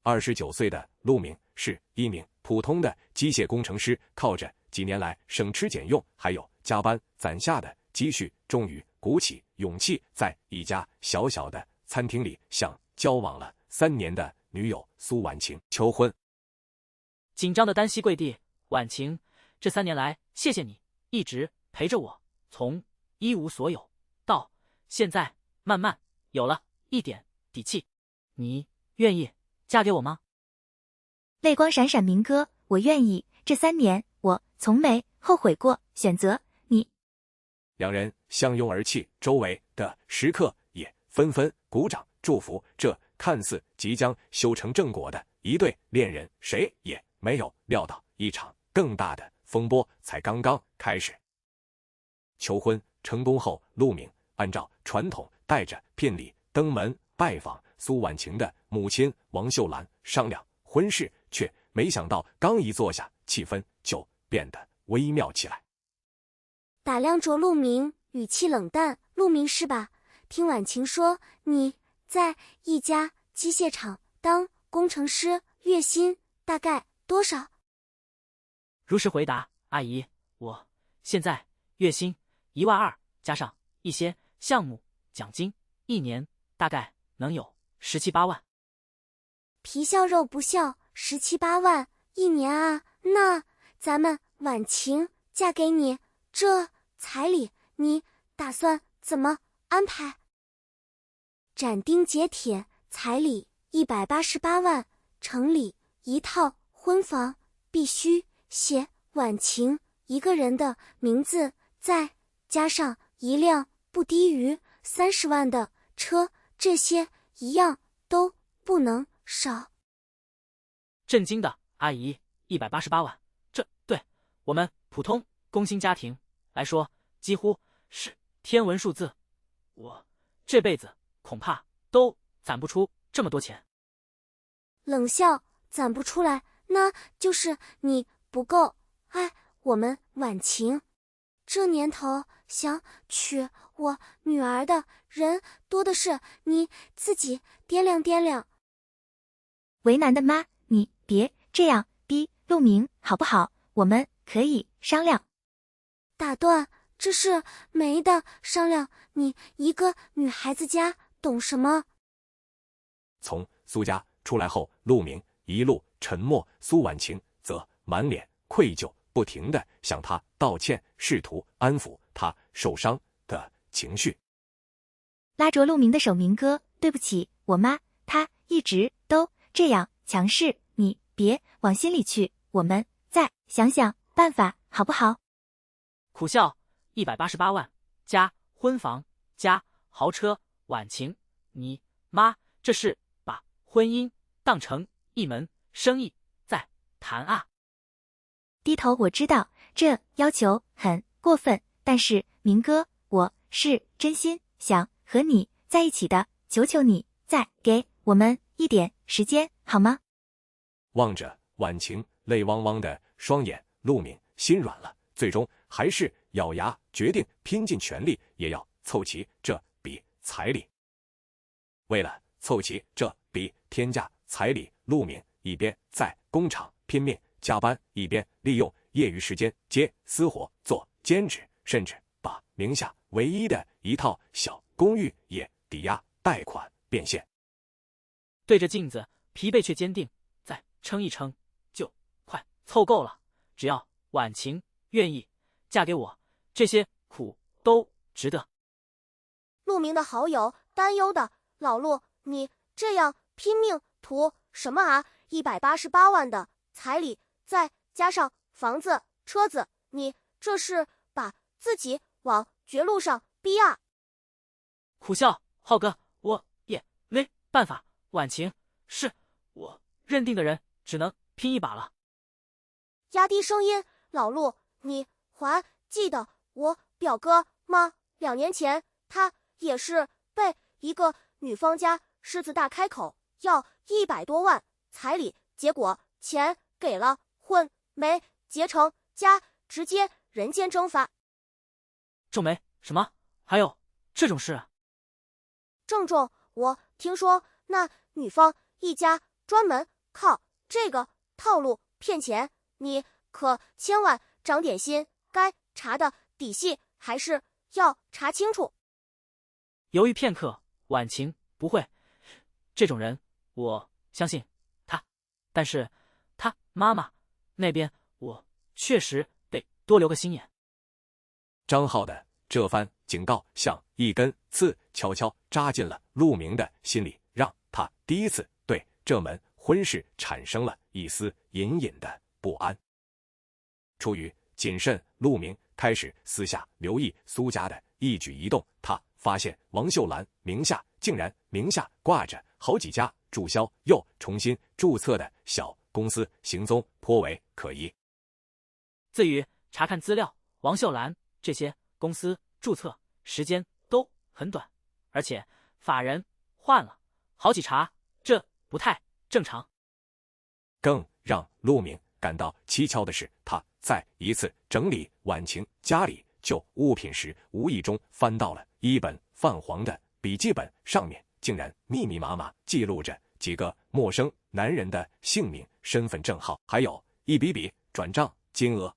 29岁的陆明是一名普通的机械工程师，靠着几年来省吃俭用还有加班攒下的积蓄，终于鼓起勇气，在一家小小的餐厅里向交往了3年的女友苏婉晴求婚。紧张的单膝跪地，婉晴，这3年来谢谢你一直陪着我，从一无所有到现在慢慢有了一点底气，你愿意嫁给我吗？泪光闪闪，明哥，我愿意。这3年我从没后悔过选择你。两人相拥而泣，周围的食客也纷纷鼓掌祝福这看似即将修成正果的一对恋人。谁也没有料到，一场更大的风波才刚刚开始。求婚成功后，陆明按照传统带着聘礼登门拜访苏婉晴的母亲王秀兰，商量婚事，却没想到刚一坐下，气氛就变得微妙起来。打量着陆明，语气冷淡：“陆明是吧？听婉晴说你在一家机械厂当工程师，月薪大概多少？”如实回答：“阿姨，我现在月薪12000，加上一些项目奖金，一年大概能有17、18万。”皮笑肉不笑，17、18万一年啊？那咱们婉晴嫁给你，这彩礼你打算怎么安排？斩钉截铁，彩礼188万，城里一套婚房，必须写婉晴一个人的名字，再加上一辆不低于30万的车，这些一样都不能少。震惊的阿姨，188万，这对我们普通工薪家庭来说几乎是天文数字，我这辈子恐怕都攒不出这么多钱。冷笑：“攒不出来，那就是你不够爱我们婉晴。这年头想娶我女儿的人多的是，你自己掂量掂量。”为难的妈，你别这样逼陆明好不好？我们可以商量。打断：“这是没得商量，你一个女孩子家懂什么？”从苏家出来后，陆明一路沉默，苏婉晴则满脸愧疚，不停地向他道歉，试图安抚他受伤的情绪。拉着陆明的手，明哥，对不起，我妈她一直都这样强势，你别往心里去，我们再想想办法好不好？苦笑：188万加婚房加豪车，婉晴，你妈这是把婚姻当成一门生意在谈啊？低头，我知道这要求很过分，但是明哥，我是真心想和你在一起的，求求你再给我们一点时间好吗？望着婉晴泪汪汪的双眼，陆明心软了，最终还是咬牙决定拼尽全力也要凑齐这笔彩礼。为了凑齐这笔天价彩礼，陆明一边在工厂拼命加班，一边利用业余时间接私活做兼职，甚至把名下唯一的一套小公寓也抵押贷款变现。对着镜子，疲惫却坚定，再撑一撑就快凑够了，只要婉晴愿意嫁给我，这些苦都值得。陆明的好友担忧的：“老陆，你这样拼命图什么啊？188万的彩礼，再加上房子车子，你这是把自己往绝路上逼啊！”苦笑：“浩哥，我也没办法，婉晴是我认定的人，只能拼一把了。”压低声音：“老陆，你还记得我表哥吗？2年前他也是被一个女方家狮子大开口要100多万彩礼，结果钱给了，婚没结成，家直接人间蒸发。”皱眉：“什么？还有这种事？”郑重，我听说那女方一家专门靠这个套路骗钱，你可千万长点心，该查的底细还是要查清楚。犹豫片刻，婉晴不会，这种人我相信他，但是他妈妈那边我确实得多留个心眼。张浩的这番警告像一根刺悄悄扎进了陆明的心里，让他第一次对这门婚事产生了一丝隐隐的不安。出于谨慎，陆明开始私下留意苏家的一举一动，他发现王秀兰竟然名下挂着好几家注销又重新注册的小公司，行踪颇为可疑。自于查看资料，王秀兰这些公司注册时间都很短，而且法人换了好几茬，这不太正常。更让陆明感到蹊跷的是，他在一次整理婉晴家里旧物品时，无意中翻到了一本泛黄的笔记本，上面竟然密密麻麻记录着几个陌生男人的姓名、身份证号，还有一笔笔转账金额。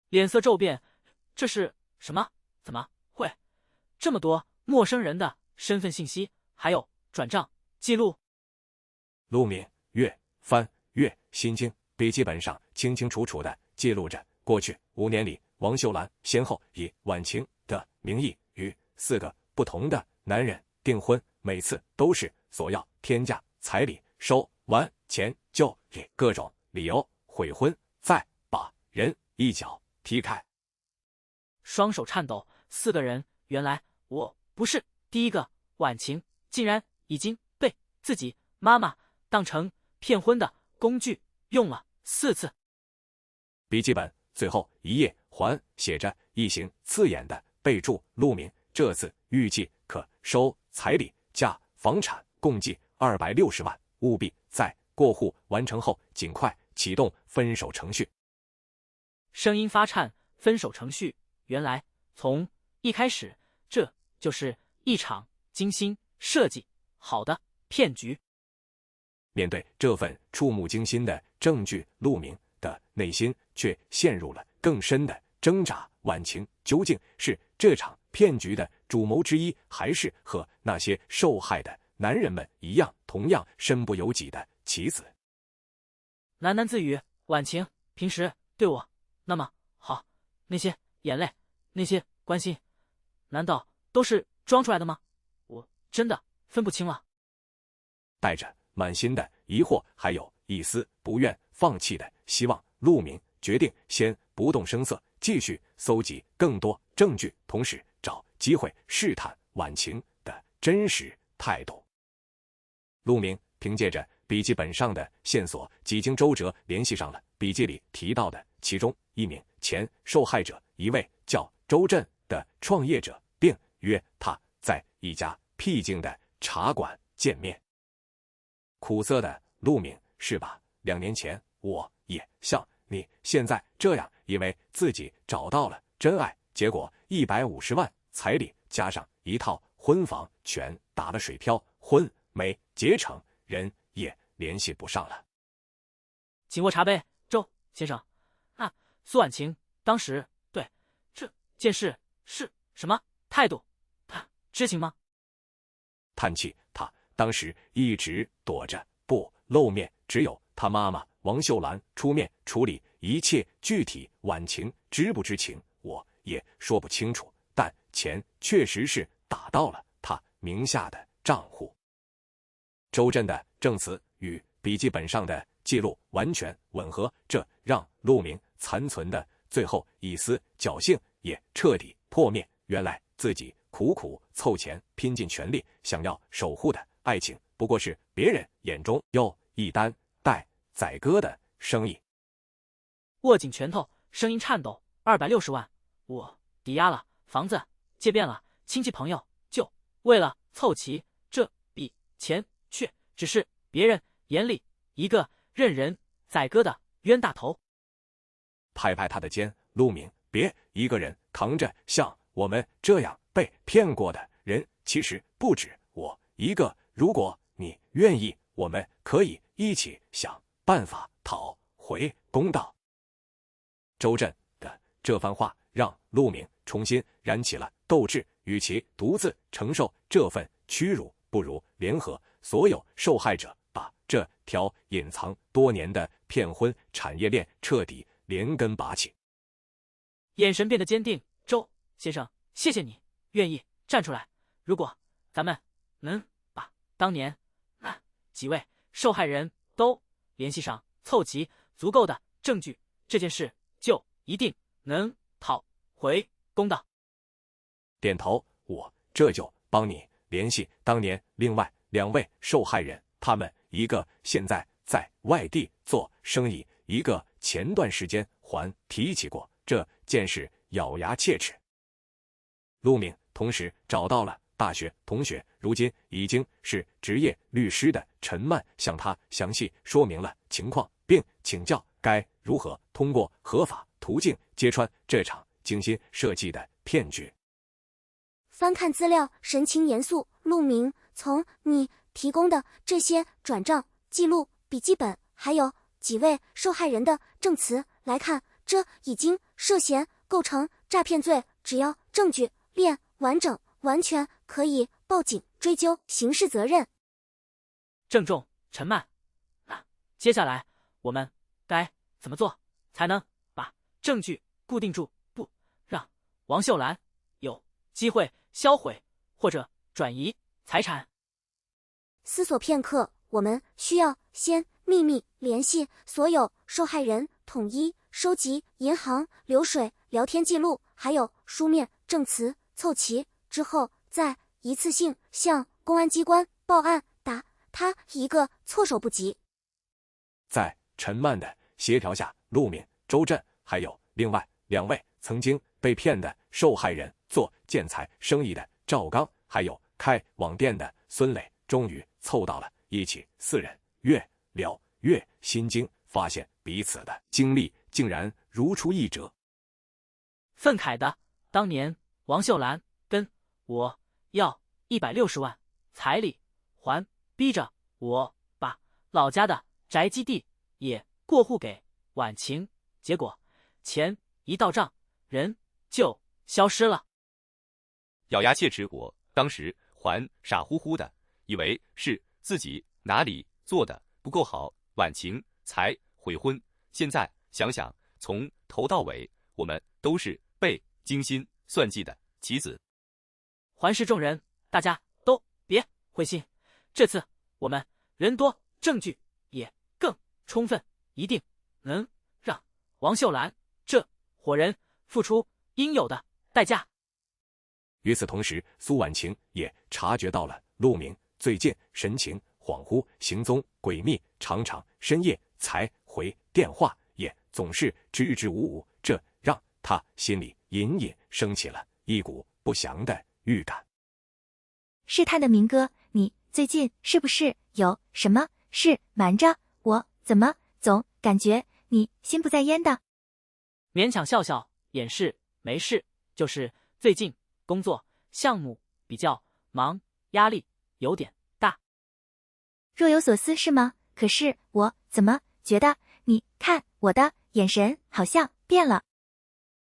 脸色骤变，这是什么？怎么会这么多陌生人的身份信息，还有转账记录？陆明越翻越心惊，笔记本上清清楚楚地记录着过去5年里，王秀兰先后以婉晴的名义与4个不同的男人订婚，每次都是索要天价彩礼，收完钱就以各种理由悔婚，再把人一脚踢开。双手颤抖，4个人，原来我不是第一个，婉晴竟然已经被自己妈妈当成骗婚的工具用了4次。笔记本最后一页还写着一行刺眼的备注：陆明这次预计可收彩礼价房产共计260万，务必在过户完成后尽快启动分手程序。声音发颤，分手程序，原来从一开始这就是一场精心设计好的骗局。面对这份触目惊心的证据，陆明的内心却陷入了更深的挣扎。婉晴究竟是这场骗局的主谋之一，还是和那些受害的男人们一样，同样身不由己的棋子？喃喃自语，婉晴平时对我那么好，那些眼泪，那些关心，难道都是装出来的吗？我真的分不清了。带着满心的疑惑，还有一丝不愿放弃的希望，陆明决定先不动声色，继续搜集更多证据，同时找机会试探婉晴的真实态度。陆明凭借着笔记本上的线索，几经周折联系上了笔记里提到的其中一名前受害者，一位叫周震的创业者，并约他在一家僻静的茶馆见面。苦涩的陆明，是吧？2年前我也像你现在这样，以为自己找到了真爱，结果150万彩礼加上一套婚房全打了水漂，婚没结成，人也联系不上了。请握茶杯，周先生。啊，苏婉晴当时对这件事是什么态度？他知情吗？叹气，他当时一直躲着不露面，只有他妈妈王秀兰出面处理一切，具体婉晴知不知情我也说不清楚，但钱确实是打到了他名下的账户。周震的证词与笔记本上的记录完全吻合，这让陆明残存的最后一丝侥幸也彻底破灭。原来自己苦苦凑钱，拼尽全力想要守护的爱情，不过是别人眼中又一单待宰割的生意。握紧拳头，声音颤抖，260万，我抵押了房子，借遍了亲戚朋友，就为了凑齐这笔钱，却只是别人眼里一个任人宰割的冤大头。拍拍他的肩，陆明，别一个人扛着，像我们这样被骗过的人其实不止我一个，如果你愿意，我们可以一起想办法讨回公道。周震的这番话让陆明重新燃起了斗志，与其独自承受这份屈辱，不如联合所有受害者，把这条隐藏多年的骗婚产业链彻底连根拔起。眼神变得坚定，周先生，谢谢你愿意站出来。如果咱们能把当年那几位受害人都联系上，凑齐足够的证据，这件事就一定能讨回公道。点头，我这就帮你联系当年另外2位受害人，他们一个现在在外地做生意，一个前段时间还提起过这件事，咬牙切齿。陆明同时找到了大学同学，如今已经是职业律师的陈曼，向他详细说明了情况，并请教该如何通过合法途径揭穿这场精心设计的骗局。翻看资料，神情严肃。陆明，从你提供的这些转账记录、笔记本，还有几位受害人的证词来看，这已经涉嫌构成诈骗罪，只要证据链完整，完全可以报警追究刑事责任。郑重，陈曼，那接下来我们该怎么做才能把证据固定住，不让王秀兰有机会销毁或者转移财产？思索片刻，我们需要先秘密联系所有受害人，统一收集银行流水、聊天记录，还有书面证词，凑齐之后再一次性向公安机关报案，打他一个措手不及。在陈曼的协调下，陆明、周震还有另外2位曾经被骗的受害人，做建材生意的赵刚，还有开网店的孙磊，终于凑到了一起。4人越聊越心惊，发现彼此的经历竟然如出一辙。愤慨的，当年王秀兰跟我要160万彩礼，还逼着我把老家的宅基地也过户给婉晴，结果钱一到账，人就消失了。咬牙切齿，我当时还傻乎乎的，以为是自己哪里做的不够好，婉晴才悔婚。现在想想，从头到尾，我们都是被精心算计的棋子。环视众人，大家都别灰心，这次我们人多，证据也更充分，一定能让王秀兰这伙人付出应有的代价。与此同时，苏婉晴也察觉到了陆明最近神情恍惚，行踪诡秘，常常深夜才回电话，也总是支支吾吾，这让他心里隐隐升起了一股不祥的预感。试探的明哥，你最近是不是有什么事瞒着我？怎么总感觉你心不在焉的？勉强笑笑，掩饰没事，就是最近工作项目比较忙，压力有点大。若有所思是吗？可是我怎么觉得你看我的眼神好像变了？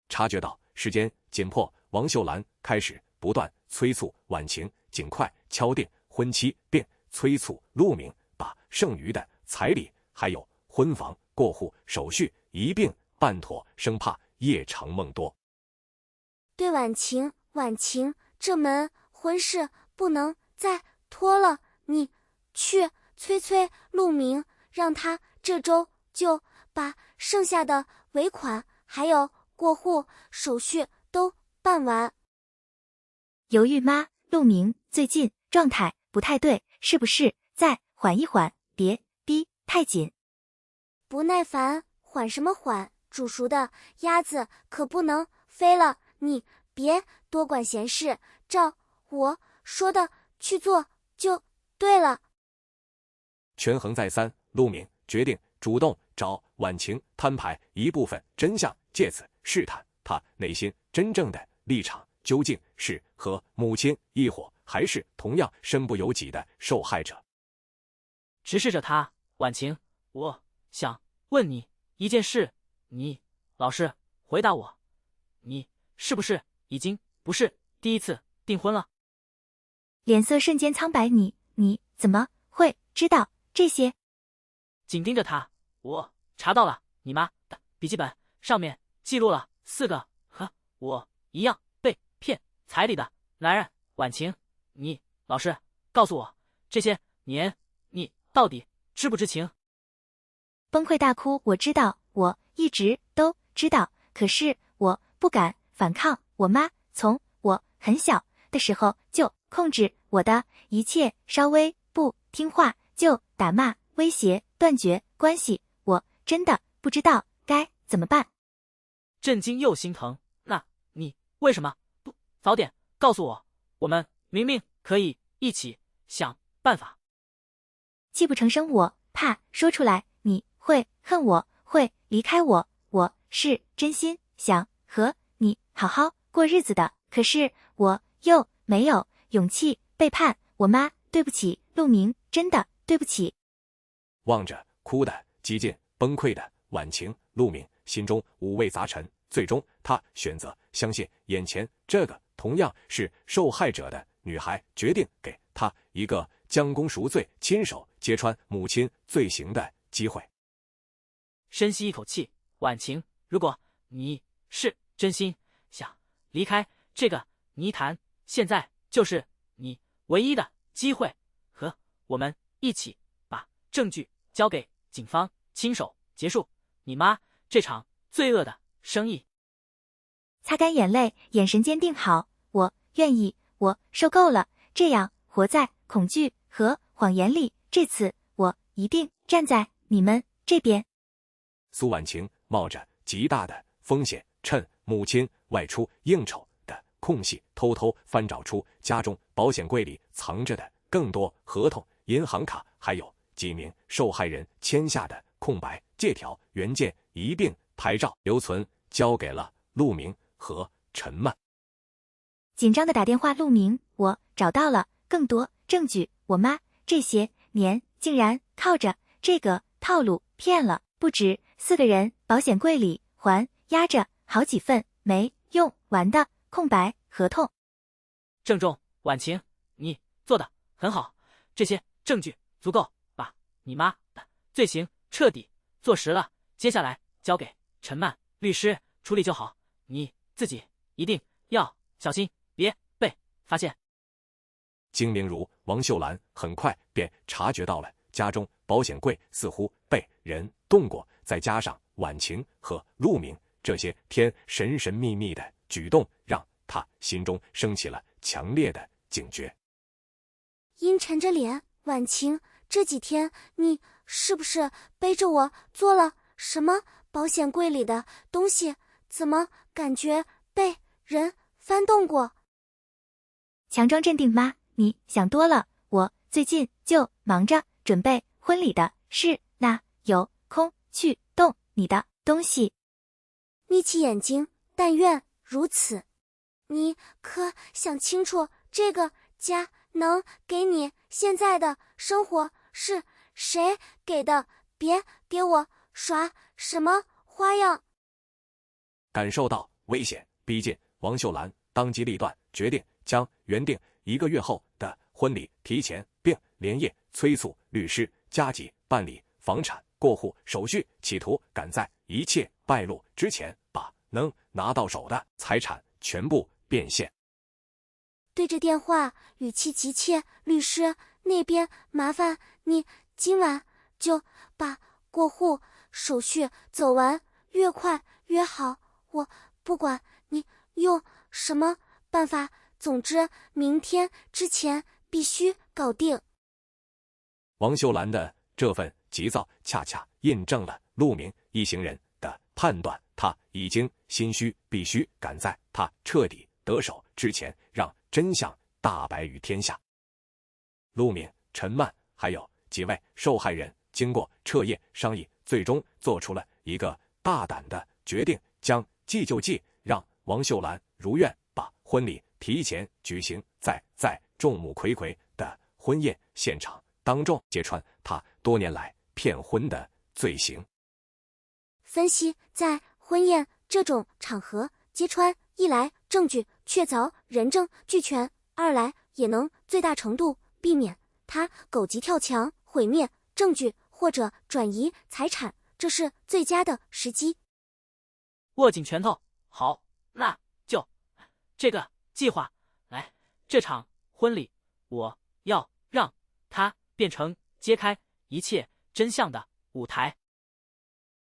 察觉到时间紧迫，王秀兰开始不断催促婉晴尽快敲定婚期，并催促陆明把剩余的彩礼还有婚房过户手续一并办妥，生怕夜长梦多。对婉晴，这门婚事不能再拖了，你去催催陆明，让他这周就把剩下的尾款还有过户手续都办完。犹豫吗？陆明最近状态不太对，是不是再缓一缓，别逼太紧？不耐烦，缓什么缓？煮熟的鸭子可不能飞了，你别多管闲事，照我说的去做就对了。权衡再三，陆明决定主动找婉晴摊牌一部分真相，借此试探他内心真正的立场究竟是和母亲一伙，还是同样身不由己的受害者。直视着他，婉晴，我想问你一件事，你老实回答我，你是不是已经不是第一次订婚了？脸色瞬间苍白，你怎么会知道这些？紧盯着他，我查到了你妈的笔记本，上面记录了4个和我一样被骗彩礼的男人。婉晴，你老实告诉我，这些年你到底知不知情？崩溃大哭，我知道，我一直都知道，可是我不敢反抗。我妈从我很小的时候就控制我的一切，稍微不听话就打骂威胁，断绝关系，我真的不知道该怎么办。震惊又心疼，那你为什么不早点告诉我？我们明明可以一起想办法。泣不成声，我怕说出来你会恨我，会离开我，我是真心想和你好好过日子的，可是我又没有勇气背叛我妈，对不起，陆明，真的对不起。望着哭得几近崩溃的婉晴，陆明心中五味杂陈，最终他选择相信眼前这个同样是受害者的女孩，决定给她一个将功赎罪、亲手揭穿母亲罪行的机会。深吸一口气，婉晴，如果你是真心想离开这个泥潭，现在就是你唯一的机会，和我们一起把证据交给警方，亲手结束你妈这场罪恶的生意。擦干眼泪，眼神坚定，好，我愿意，我受够了这样活在恐惧和谎言里，这次我一定站在你们这边。苏婉晴冒着极大的风险，趁母亲外出应酬的空隙，偷偷翻找出家中保险柜里藏着的更多合同、银行卡，还有几名受害人签下的空白借条、原件一并拍照留存，交给了陆明和陈曼。紧张的打电话，陆明，我找到了更多证据，我妈这些年竟然靠着这个套路骗了不止4个人，保险柜里还压着好几份没用完的空白合同。郑重，婉晴，你做的很好，这些证据足够把你妈的罪行彻底坐实了，接下来交给陈曼律师处理就好，你自己一定要小心，别被发现。精灵如王秀兰很快便察觉到了家中保险柜似乎被人动过，再加上婉晴和陆明这些天神神秘秘的举动，让他心中升起了强烈的警觉。阴沉着脸，婉晴，这几天你是不是背着我做了什么？保险柜里的东西怎么感觉被人翻动过？强装镇定，妈，你想多了，我最近就忙着准备婚礼的事，哪有空去动你的东西？眯起眼睛，但愿如此。你可想清楚，这个家能给你现在的生活是谁给的？别给我耍什么花样！感受到危险逼近，王秀兰当机立断，决定将原定1个月后的婚礼提前，并连夜催促律师加急办理房产过户手续，企图赶在一切败露之前，把能拿到手的财产全部变现。对着电话，语气急切，律师那边麻烦你今晚就把过户手续走完，越快越好，我不管你用什么办法，总之明天之前必须搞定。王秀兰的这份急躁恰恰印证了陆明一行人的判断，他已经心虚，必须赶在他彻底得手之前，让真相大白于天下。陆明、陈曼还有几位受害人经过彻夜商议，最终做出了一个大胆的决定，将计就计，让王秀兰如愿把婚礼提前举行，在众目睽睽的婚宴现场当众揭穿他多年来骗婚的罪行。分析，在婚宴这种场合揭穿，一来证据确凿，人证俱全；二来也能最大程度避免他狗急跳墙，毁灭证据或者转移财产，这是最佳的时机。握紧拳头，好，那就这个计划来。这场婚礼，我要让它变成揭开一切真相的舞台。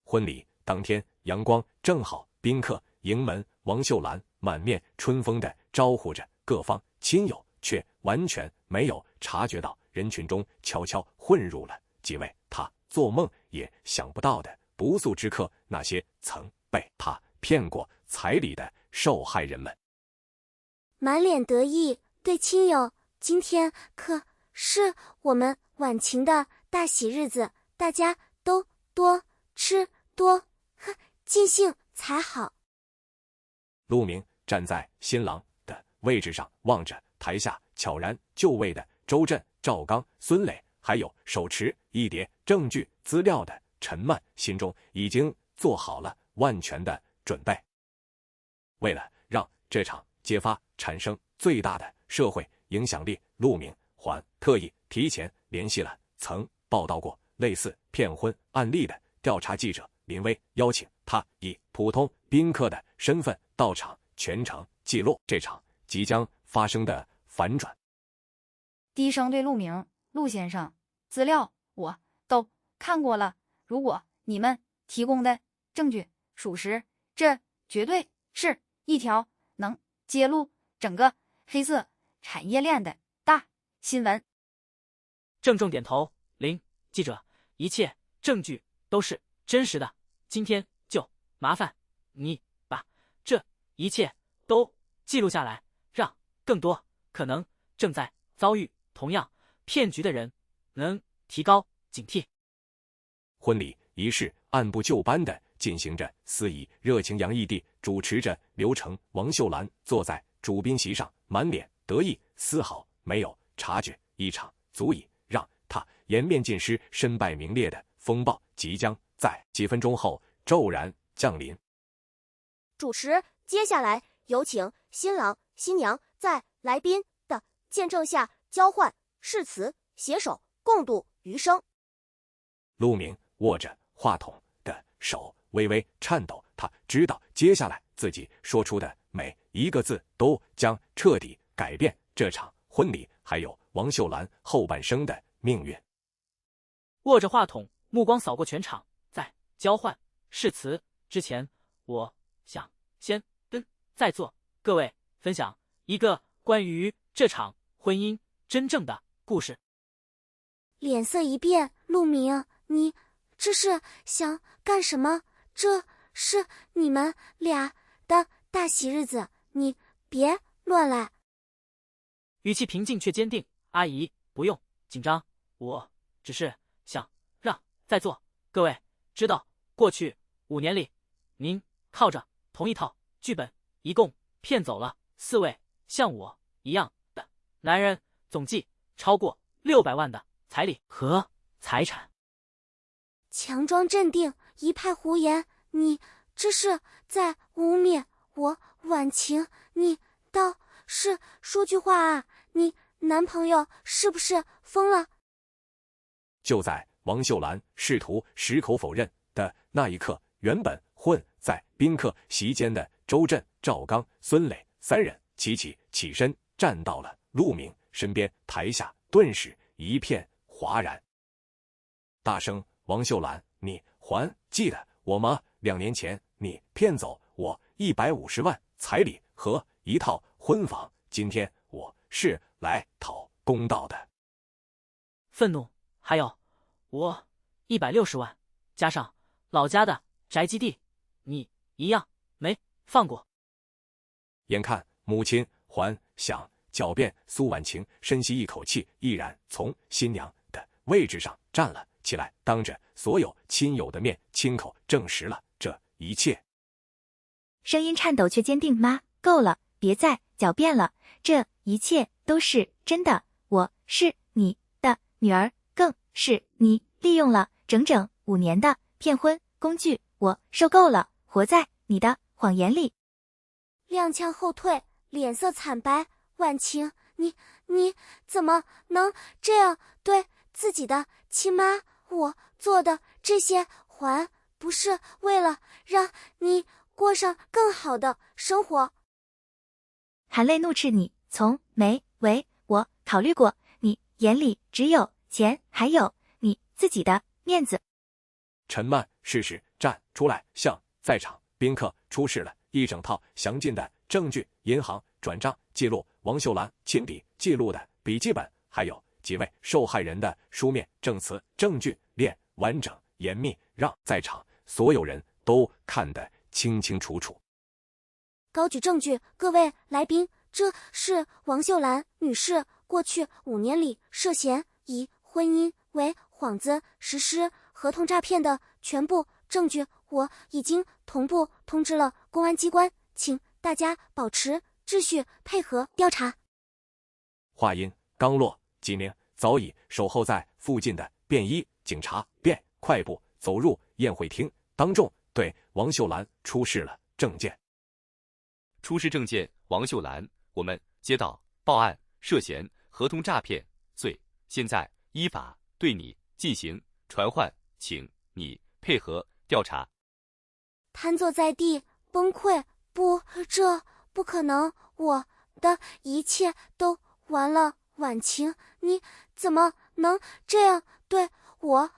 婚礼当天，阳光正好，宾客迎门，王秀兰满面春风地招呼着各方亲友，却完全没有察觉到人群中悄悄混入了几位他做梦也想不到的不速之客，那些曾被他骗过彩礼的受害人们。满脸得意对亲友，今天可是我们晚晴的大喜日子，大家都多吃多喝，尽兴才好。陆明站在新郎的位置上，望着台下悄然就位的周震、赵刚、孙磊，还有手持一叠证据资料的陈曼，心中已经做好了万全的准备。为了让这场揭发产生最大的社会影响力，陆明还特意提前联系了曾报道过类似骗婚案例的调查记者林威，邀请他以普通宾客的身份到场，全程记录这场即将发生的反转。低声对陆明：“陆先生，资料我都看过了，如果你们提供的证据属实，这绝对是一条能揭露整个黑色产业链的大新闻。”郑重点头：“林记者，一切证据都是真实的，今天就麻烦你把这一切都记录下来，让更多可能正在遭遇同样骗局的人能提高警惕。”婚礼仪式按部就班地进行着，司仪热情洋溢地主持着流程。王秀兰坐在主宾席上，满脸得意，丝毫没有察觉一场足以让他颜面尽失、身败名裂的风暴即将在几分钟后骤然降临。主持，接下来有请新郎新娘在来宾的见证下交换誓词，携手共度余生。陆明握着话筒的手微微颤抖，他知道接下来自己说出的每一个字都将彻底改变这场婚礼还有王秀兰后半生的命运。握着话筒，目光扫过全场，在交换誓词之前，我想先跟在座各位分享一个关于这场婚姻真正的故事。脸色一变，陆明，你这是想干什么？这是你们俩的大喜日子，你别乱来。语气平静却坚定：“阿姨，不用紧张，我只是想让在座各位知道，过去5年里，您靠着同一套剧本，一共骗走了4位像我一样的男人，总计超过600万的彩礼和财产。”强装镇定，一派胡言，你这是在污蔑我婉晴，你倒是说句话啊，你男朋友是不是疯了？就在王秀兰试图矢口否认的那一刻，原本混在宾客席间的周震、赵刚、孙磊3人齐起身，站到了陆明身边，台下顿时一片哗然。大声：“王秀兰，你还记得我吗？2年前你骗走我150万彩礼和一套婚房，今天我是来讨公道的。”愤怒，还有我160万，加上老家的宅基地，你一样没放过。眼看母亲还想狡辩，苏婉晴深吸一口气，毅然从新娘的位置上站了起来，当着所有亲友的面亲口证实了这一切。声音颤抖却坚定：“妈，够了，别再狡辩了，这一切都是真的，我是你的女儿，更是你利用了整整5年的骗婚工具，我受够了活在你的谎言里。踉跄后退，脸色惨白。婉晴，你怎么能这样对自己的亲妈？我做的这些还不是为了让你过上更好的生活。含泪怒斥你，从没为我考虑过，你眼里只有钱，还有你自己的面子。陈曼适时站出来，向在场宾客出示了一整套详尽的证据，银行转账记录、王秀兰亲笔记录的笔记本，还有几位受害人的书面证词，证据链完整严密，让在场所有人都看得清清楚楚。高举证据，各位来宾，这是王秀兰女士过去5年里涉嫌以婚姻为幌子实施合同诈骗的全部证据，我已经同步通知了公安机关，请大家保持秩序，配合调查。话音刚落，几名早已守候在附近的便衣警察便快步走入宴会厅，当众对王秀兰出示了证件。出示证件，王秀兰，我们接到报案，涉嫌合同诈骗罪，现在依法对你进行传唤，请你配合调查。瘫坐在地崩溃，不，这不可能，我的一切都完了。婉晴，你怎么能这样对我？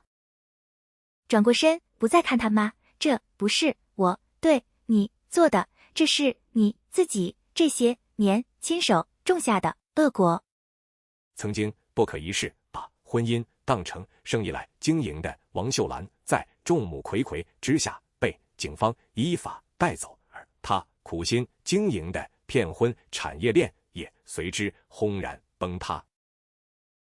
转过身，不再看他妈，这不是我对你做的，这是你自己这些年亲手种下的恶果。曾经不可一世把婚姻当成生意来经营的王秀兰，在众目睽睽之下被警方依法带走，而她苦心经营的骗婚产业链也随之轰然崩塌。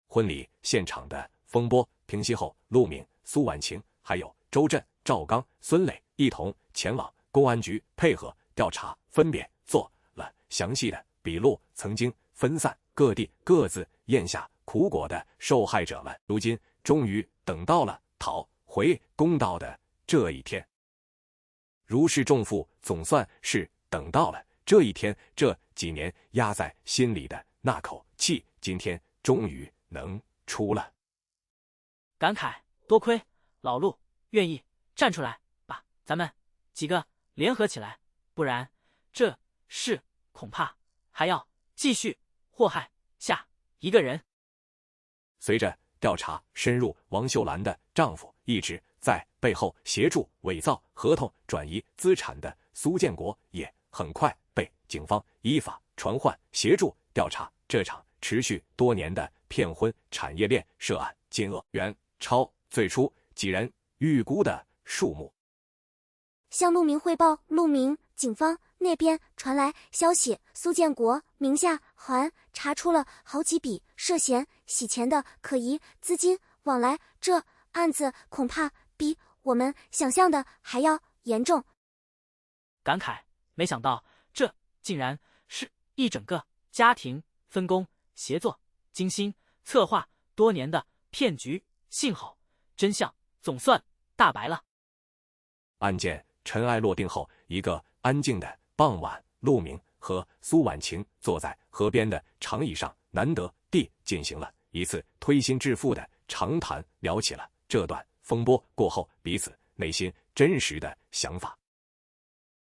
婚礼现场的风波平息后，陆敏、苏婉晴还有周震、赵刚、孙磊一同前往公安局配合调查，分别做了详细的笔录。曾经分散各地各自咽下苦果的受害者们，如今终于等到了讨回公道的这一天。如释重负，总算是等到了这一天，这几年压在心里的那口气，今天终于能出了。感慨多亏老陆愿意站出来，把咱们几个联合起来，不然这事恐怕还要继续祸害下一个人。随着调查深入，王秀兰的丈夫一直在背后协助伪造合同、转移资产的苏建国也很快被警方依法传唤，协助调查这场持续多年的骗婚产业链涉案，金额远超最初几人预估的数目。向陆明汇报，陆明，警方那边传来消息，苏建国名下还查出了好几笔涉嫌洗钱的可疑资金往来，这案子恐怕比我们想象的还要严重。感慨，没想到这竟然是一整个家庭分工协作、精心策划多年的骗局，幸好真相总算大白了。案件尘埃落定后，一个安静的傍晚，陆明和苏婉晴坐在河边的长椅上，难得地进行了一次推心置腹的长谈，聊起了这段风波过后彼此内心真实的想法。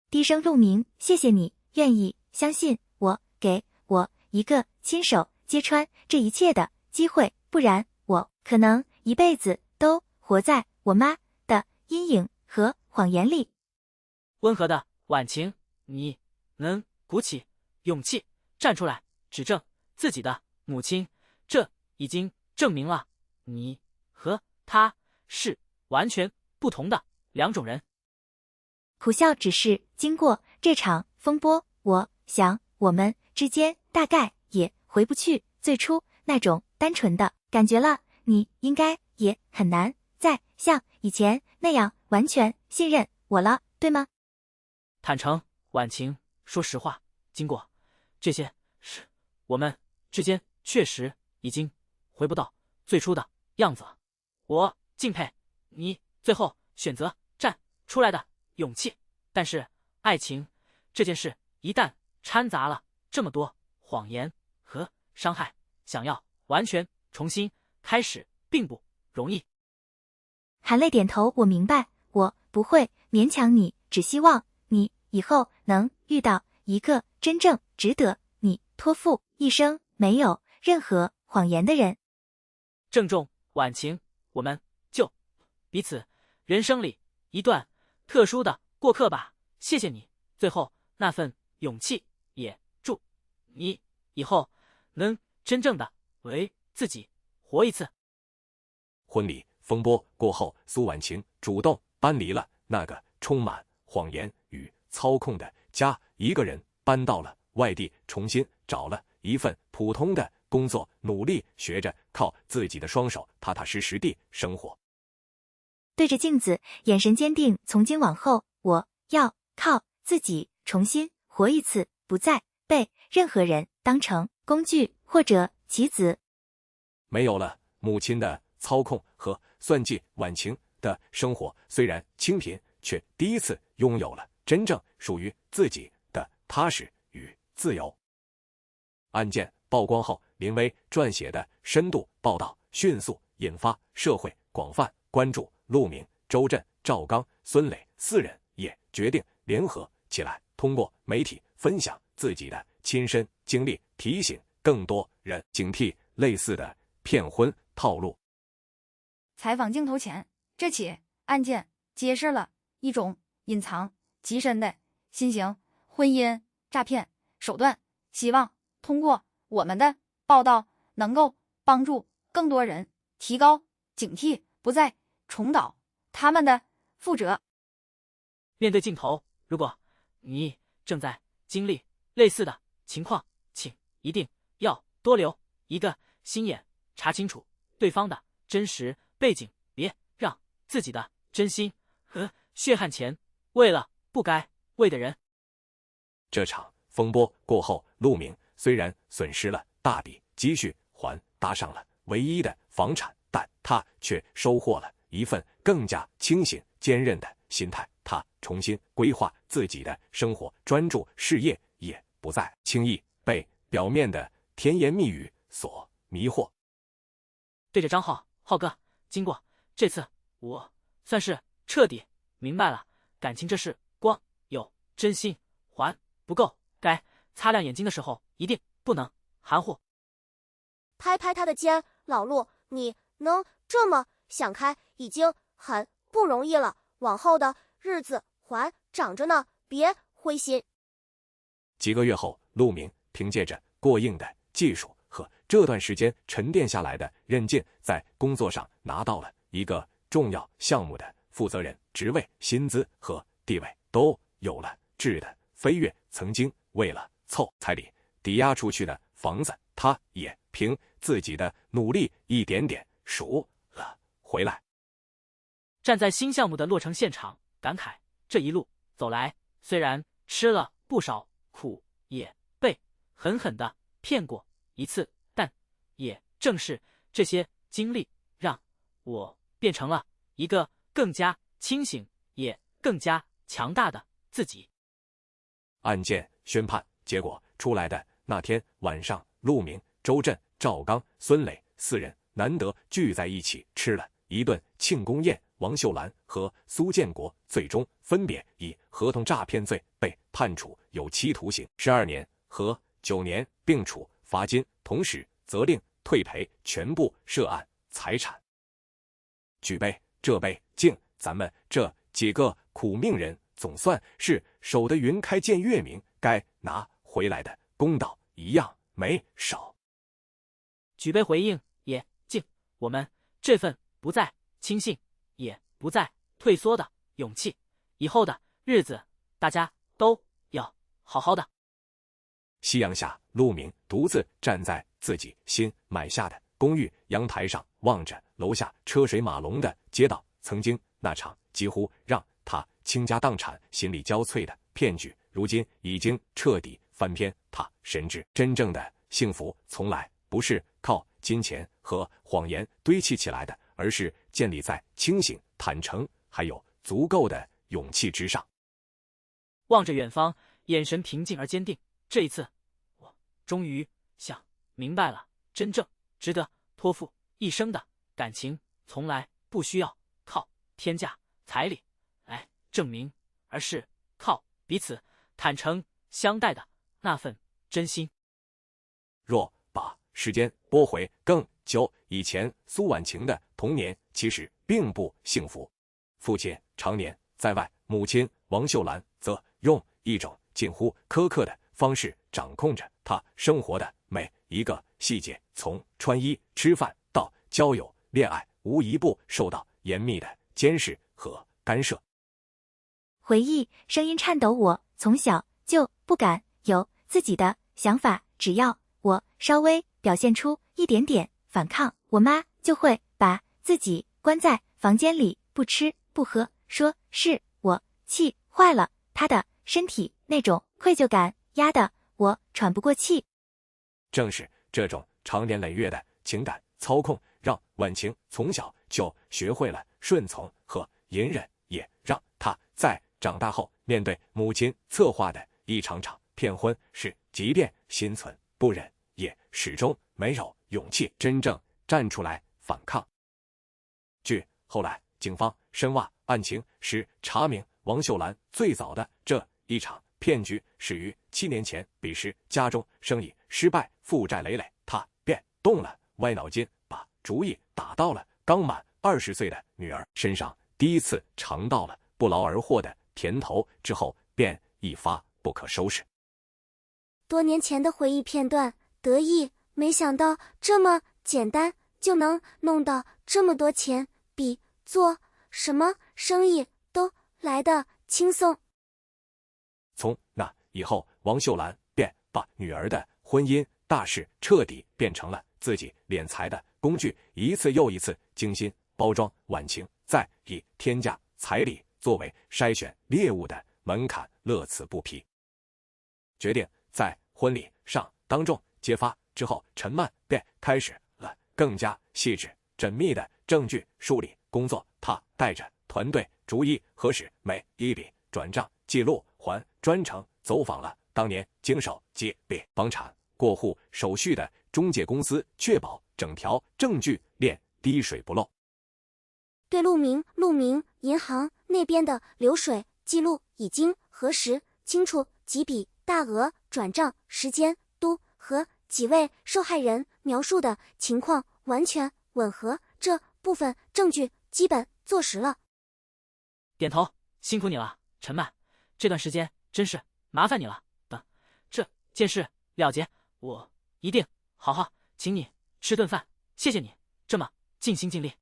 低声，陆明，谢谢你愿意相信我，给我一个亲手揭穿这一切的机会，不然我可能一辈子都活在我妈的阴影和谎言里。温和的婉晴，你能鼓起勇气站出来指证自己的母亲，这已经证明了你和她是完全不同的两种人。苦笑，只是经过这场风波，我想我们之间大概也回不去最初那种单纯的感觉了，你应该也很难再像以前那样完全信任我了，对吗？坦诚，婉晴，说实话，经过这些事，我们之间确实已经回不到最初的样子了。我敬佩你最后选择站出来的勇气。但是爱情这件事一旦掺杂了这么多谎言和伤害，想要完全重新开始并不容易。含泪点头，我明白，我不会勉强你，只希望你以后能遇到一个真正值得你托付一生没有任何谎言的人。郑重，婉晴，我们就彼此人生里一段特殊的过客吧。谢谢你最后那份勇气，也祝你以后能真正的为自己活一次。婚礼风波过后，苏婉晴主动搬离了那个充满谎言与操控的家，一个人搬到了外地，重新找了一份普通的工作，努力学着靠自己的双手踏踏实实地生活。对着镜子，眼神坚定，从今往后，我要靠自己重新活一次，不再被任何人当成工具或者棋子。没有了母亲的操控和算计，婉晴的生活虽然清贫，却第一次拥有了真正属于自己的踏实与自由。案件曝光后，林薇撰写的深度报道迅速引发社会广泛关注，陆明、周震、赵刚、孙磊4人也决定联合起来，通过媒体分享自己的亲身经历，提醒更多人警惕类似的骗婚套路。采访镜头前，这起案件揭示了一种隐藏极深的新型婚姻诈骗手段，希望通过我们的报道能够帮助更多人提高警惕，不再重蹈他们的覆辙。面对镜头，如果你正在经历类似的情况，请一定要多留一个心眼，查清楚对方的真实背景，别让自己的真心和血汗钱为了不该为的人。这场风波过后，陆明虽然损失了大笔积蓄，还搭上了唯一的房产，但他却收获了一份更加清醒坚韧的心态。他重新规划自己的生活，专注事业，也不再轻易被表面的甜言蜜语所迷惑。对着张浩，浩哥，经过这次，我算是彻底明白了，感情这事光有真心还不够，该擦亮眼睛的时候一定不能含糊。拍拍他的肩，老陆，你能这么想开，已经很不容易了，往后的日子还长着呢，别灰心。几个月后，陆明凭借着过硬的技术和这段时间沉淀下来的韧劲，在工作上拿到了一个重要项目的负责人职位，薪资和地位都有了质的飞跃。曾经为了凑彩礼抵押出去的房子，他也凭自己的努力一点点赎了回来。站在新项目的落成现场，感慨这一路走来，虽然吃了不少苦，也被狠狠地骗过一次，但也正是这些经历，让我变成了一个更加清醒也更加强大的自己。案件宣判结果出来的那天晚上，陆明、周震、赵刚、孙磊4人难得聚在一起吃了一顿庆功宴。王秀兰和苏建国最终分别以合同诈骗罪被判处有期徒刑12年和9年，并处罚金，同时责令退赔全部涉案财产。举杯，这杯敬咱们这几个苦命人，总算是守得云开见月明，该拿回来的公道一样没少。举杯回应，也敬我们这份不再轻信也不再退缩的勇气，以后的日子大家都要好好的。夕阳下，陆明独自站在自己新买下的公寓阳台上，望着楼下车水马龙的街道，曾经那场几乎让他倾家荡产、心力交瘁的骗局，如今已经彻底翻篇。他深知真正的幸福从来不是靠金钱和谎言堆砌起来的，而是建立在清醒、坦诚，还有足够的勇气之上。望着远方，眼神平静而坚定。这一次，我终于想明白了，真正值得托付一生的感情，从来不需要靠天价、彩礼来证明，而是靠彼此坦诚相待的那份真心。若把时间拨回更久以前，苏婉晴的童年其实并不幸福。父亲常年在外，母亲王秀兰则用一种近乎苛刻的方式掌控着她生活的每一个细节，从穿衣、吃饭到交友、恋爱，无一不受到严密的监视和干涉。回忆声音颤抖，我从小就不敢有自己的想法，只要我稍微表现出一点点反抗，我妈就会把自己关在房间里，不吃不喝，说是我气坏了她的身体，那种愧疚感压得我喘不过气。正是这种长年累月的情感操控，让婉晴从小就学会了顺从和隐忍，也让她在长大后面对母亲策划的一场场骗婚时，即便心存不忍，也始终没有勇气真正站出来反抗。据后来警方深挖案情时查明，王秀兰最早的这一场骗局始于7年前，彼时家中生意失败，负债累累，她便动了歪脑筋，把主意打到了刚满20岁的女儿身上，第一次尝到了不劳而获的甜头，之后便一发不可收拾。多年前的回忆片段，得意，没想到这么简单就能弄到这么多钱，比做什么生意都来得轻松。从那以后，王秀兰便把女儿的婚姻大事彻底变成了自己敛财的工具，一次又一次精心包装婉晴，再以天价彩礼作为筛选猎物的门槛，乐此不疲。决定在婚礼上当众揭发之后，陈曼便开始了更加细致缜密的证据梳理工作。他带着团队逐一核实每一笔转账记录，还专程走访了当年经手及房产过户手续的中介公司，确保整条证据链滴水不漏。对陆明银行那边的流水记录已经核实清楚，几笔大额转账时间都和几位受害人描述的情况完全吻合，这部分证据基本坐实了。点头，辛苦你了，陈曼，这段时间真是麻烦你了。等这件事了结，我一定好好请你吃顿饭，谢谢你这么尽心尽力。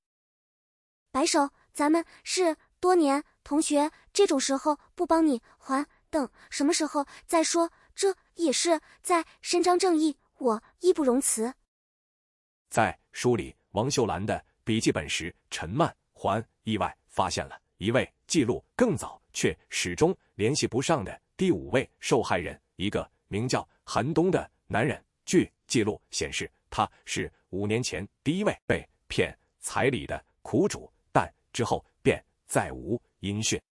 白手，咱们是多年同学，这种时候不帮你还，等什么时候再说，这也是在伸张正义，我义不容辞。在梳理王秀兰的笔记本时，陈曼还意外发现了一位记录更早却始终联系不上的第5位受害人，一个名叫韩东的男人。据记录显示，他是5年前第一位被骗彩礼的苦主，但之后便再无音讯。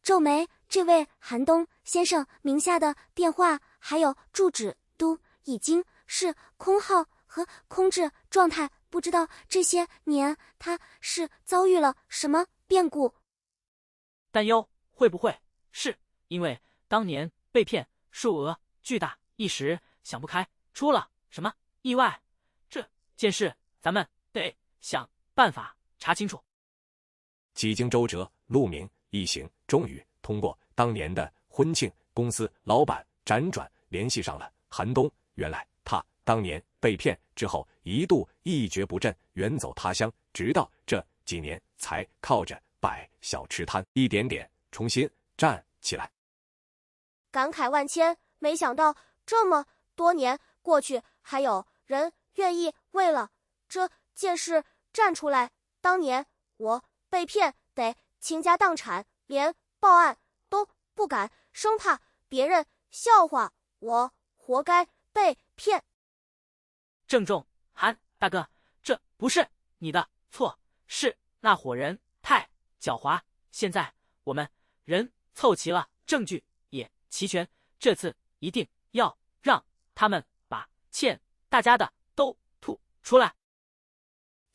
皱眉，这位韩东先生名下的电话还有住址都已经是空号和空置状态，不知道这些年他是遭遇了什么变故。担忧会不会是因为当年被骗数额巨大，一时想不开，出了什么意外？这件事咱们得想办法查清楚。几经周折，陆明一行终于通过当年的婚庆公司老板辗转联系上了韩东。原来他当年被骗之后，一度一蹶不振，远走他乡，直到这几年才靠着摆小吃摊一点点重新站起来。感慨万千，没想到这么多年过去，还有人愿意为了这件事站出来。当年我被骗得倾家荡产，连报案都不敢，生怕别人笑话我，活该被骗。郑重，韩大哥，这不是你的错，是那伙人太狡猾。现在我们人凑齐了，证据也齐全，这次一定要让他们把欠大家的都吐出来。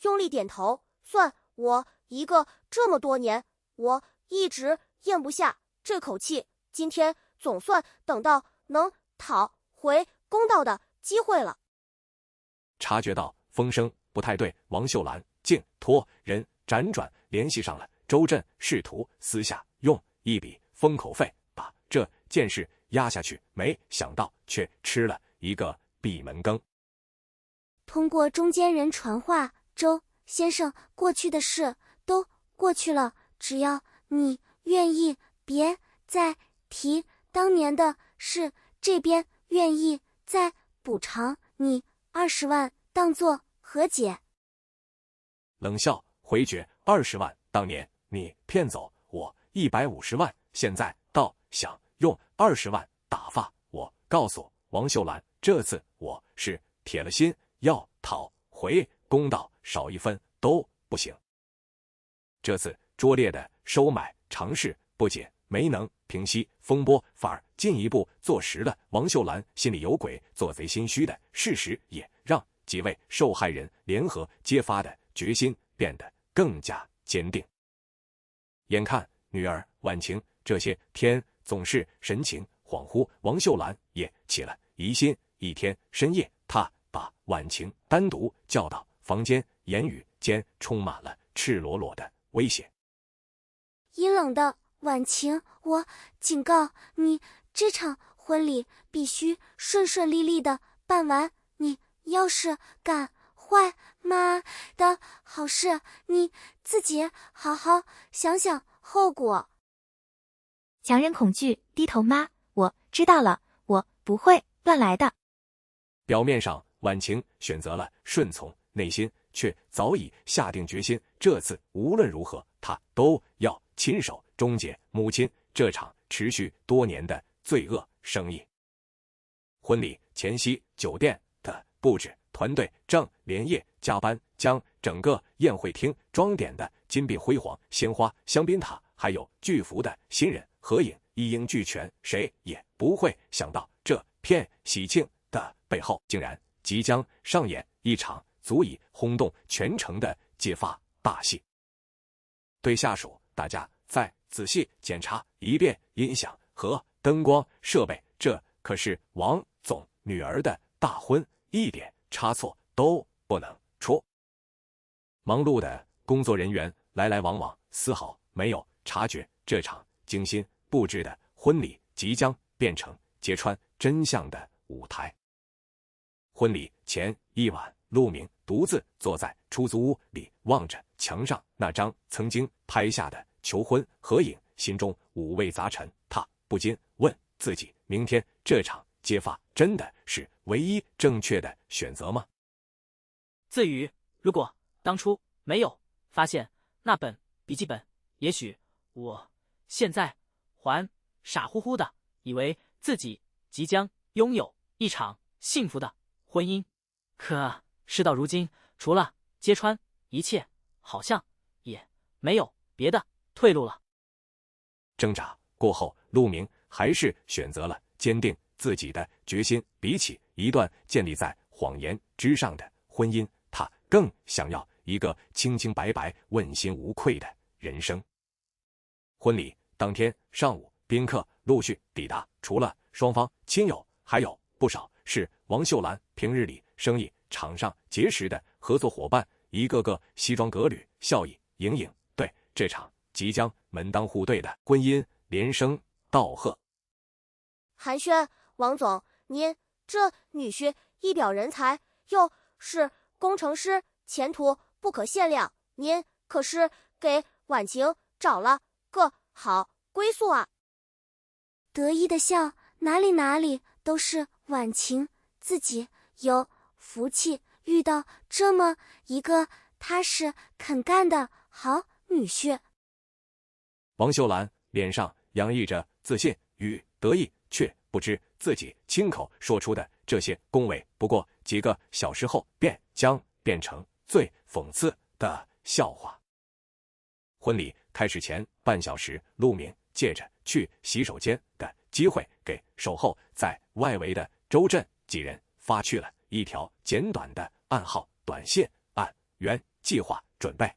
用力点头，算我一个，这么多年我一直咽不下这口气，今天总算等到能讨回公道的机会了。察觉到风声不太对，王秀兰竟托人辗转联系上了周震，试图私下用一笔封口费把这件事压下去，没想到却吃了一个闭门羹。通过中间人传话，周先生过去的事都过去了，只要你愿意，别再提当年的事，这边愿意再补偿你20万，当作和解。冷笑回绝，20万当年你骗走我150万，现在倒想用20万打发我。告诉王秀兰，这次我是铁了心要讨回公道，少一分都不行。这次拙劣的收买尝试不仅没能平息风波，反而进一步坐实了王秀兰心里有鬼、做贼心虚的事实，也让几位受害人联合揭发的决心变得更加坚定。眼看女儿婉晴这些天总是神情恍惚，王秀兰也起了疑心。一天深夜，她把婉晴单独叫到房间，言语间充满了赤裸裸的威胁。阴冷的婉晴，我警告你，这场婚礼必须顺顺利利的办完，你要是敢坏妈的好事，你自己好好想想后果。强忍恐惧，低头，妈，我知道了，我不会乱来的。表面上婉晴选择了顺从，内心却早已下定决心，这次无论如何她都要亲手终结母亲这场持续多年的罪恶生意。婚礼前夕，酒店的布置团队正连夜加班，将整个宴会厅装点的金碧辉煌，鲜花、香槟塔还有巨幅的新人合影一应俱全。谁也不会想到，这片喜庆的背后竟然即将上演一场足以轰动全城的揭发大戏。对下属，大家再仔细检查一遍音响和灯光设备，这可是王总女儿的大婚，一点差错都不能出。忙碌的工作人员来来往往，丝毫没有察觉这场精心布置的婚礼即将变成揭穿真相的舞台。婚礼前一晚，陆明独自坐在出租屋里，望着墙上那张曾经拍下的求婚合影，心中五味杂陈。他不禁问自己，明天这场揭发真的是唯一正确的选择吗？自语，如果当初没有发现那本笔记本，也许我现在还傻乎乎的以为自己即将拥有一场幸福的婚姻。可事到如今，除了揭穿一切，好像也没有别的退路了。挣扎过后，陆明还是选择了坚定自己的决心。比起一段建立在谎言之上的婚姻，他更想要一个清清白白、问心无愧的人生。婚礼当天上午，宾客陆续抵达，除了双方亲友，还有不少是王秀兰平日里生意场上结识的合作伙伴，一个个西装革履，笑意盈盈，对这场即将门当户对的婚姻连声道贺。寒暄，王总，您这女婿一表人才，又是工程师，前途不可限量，您可是给婉晴找了个好归宿啊。得意的笑，哪里都是婉晴自己有福气，遇到这么一个踏实肯干的好女婿。王秀兰脸上洋溢着自信与得意，却不知自己亲口说出的这些恭维，不过几个小时后便将变成最讽刺的笑话。婚礼开始前半小时，陆明借着去洗手间的机会，给守候在外围的周震几人发去了一条简短的暗号短信，按原计划准备。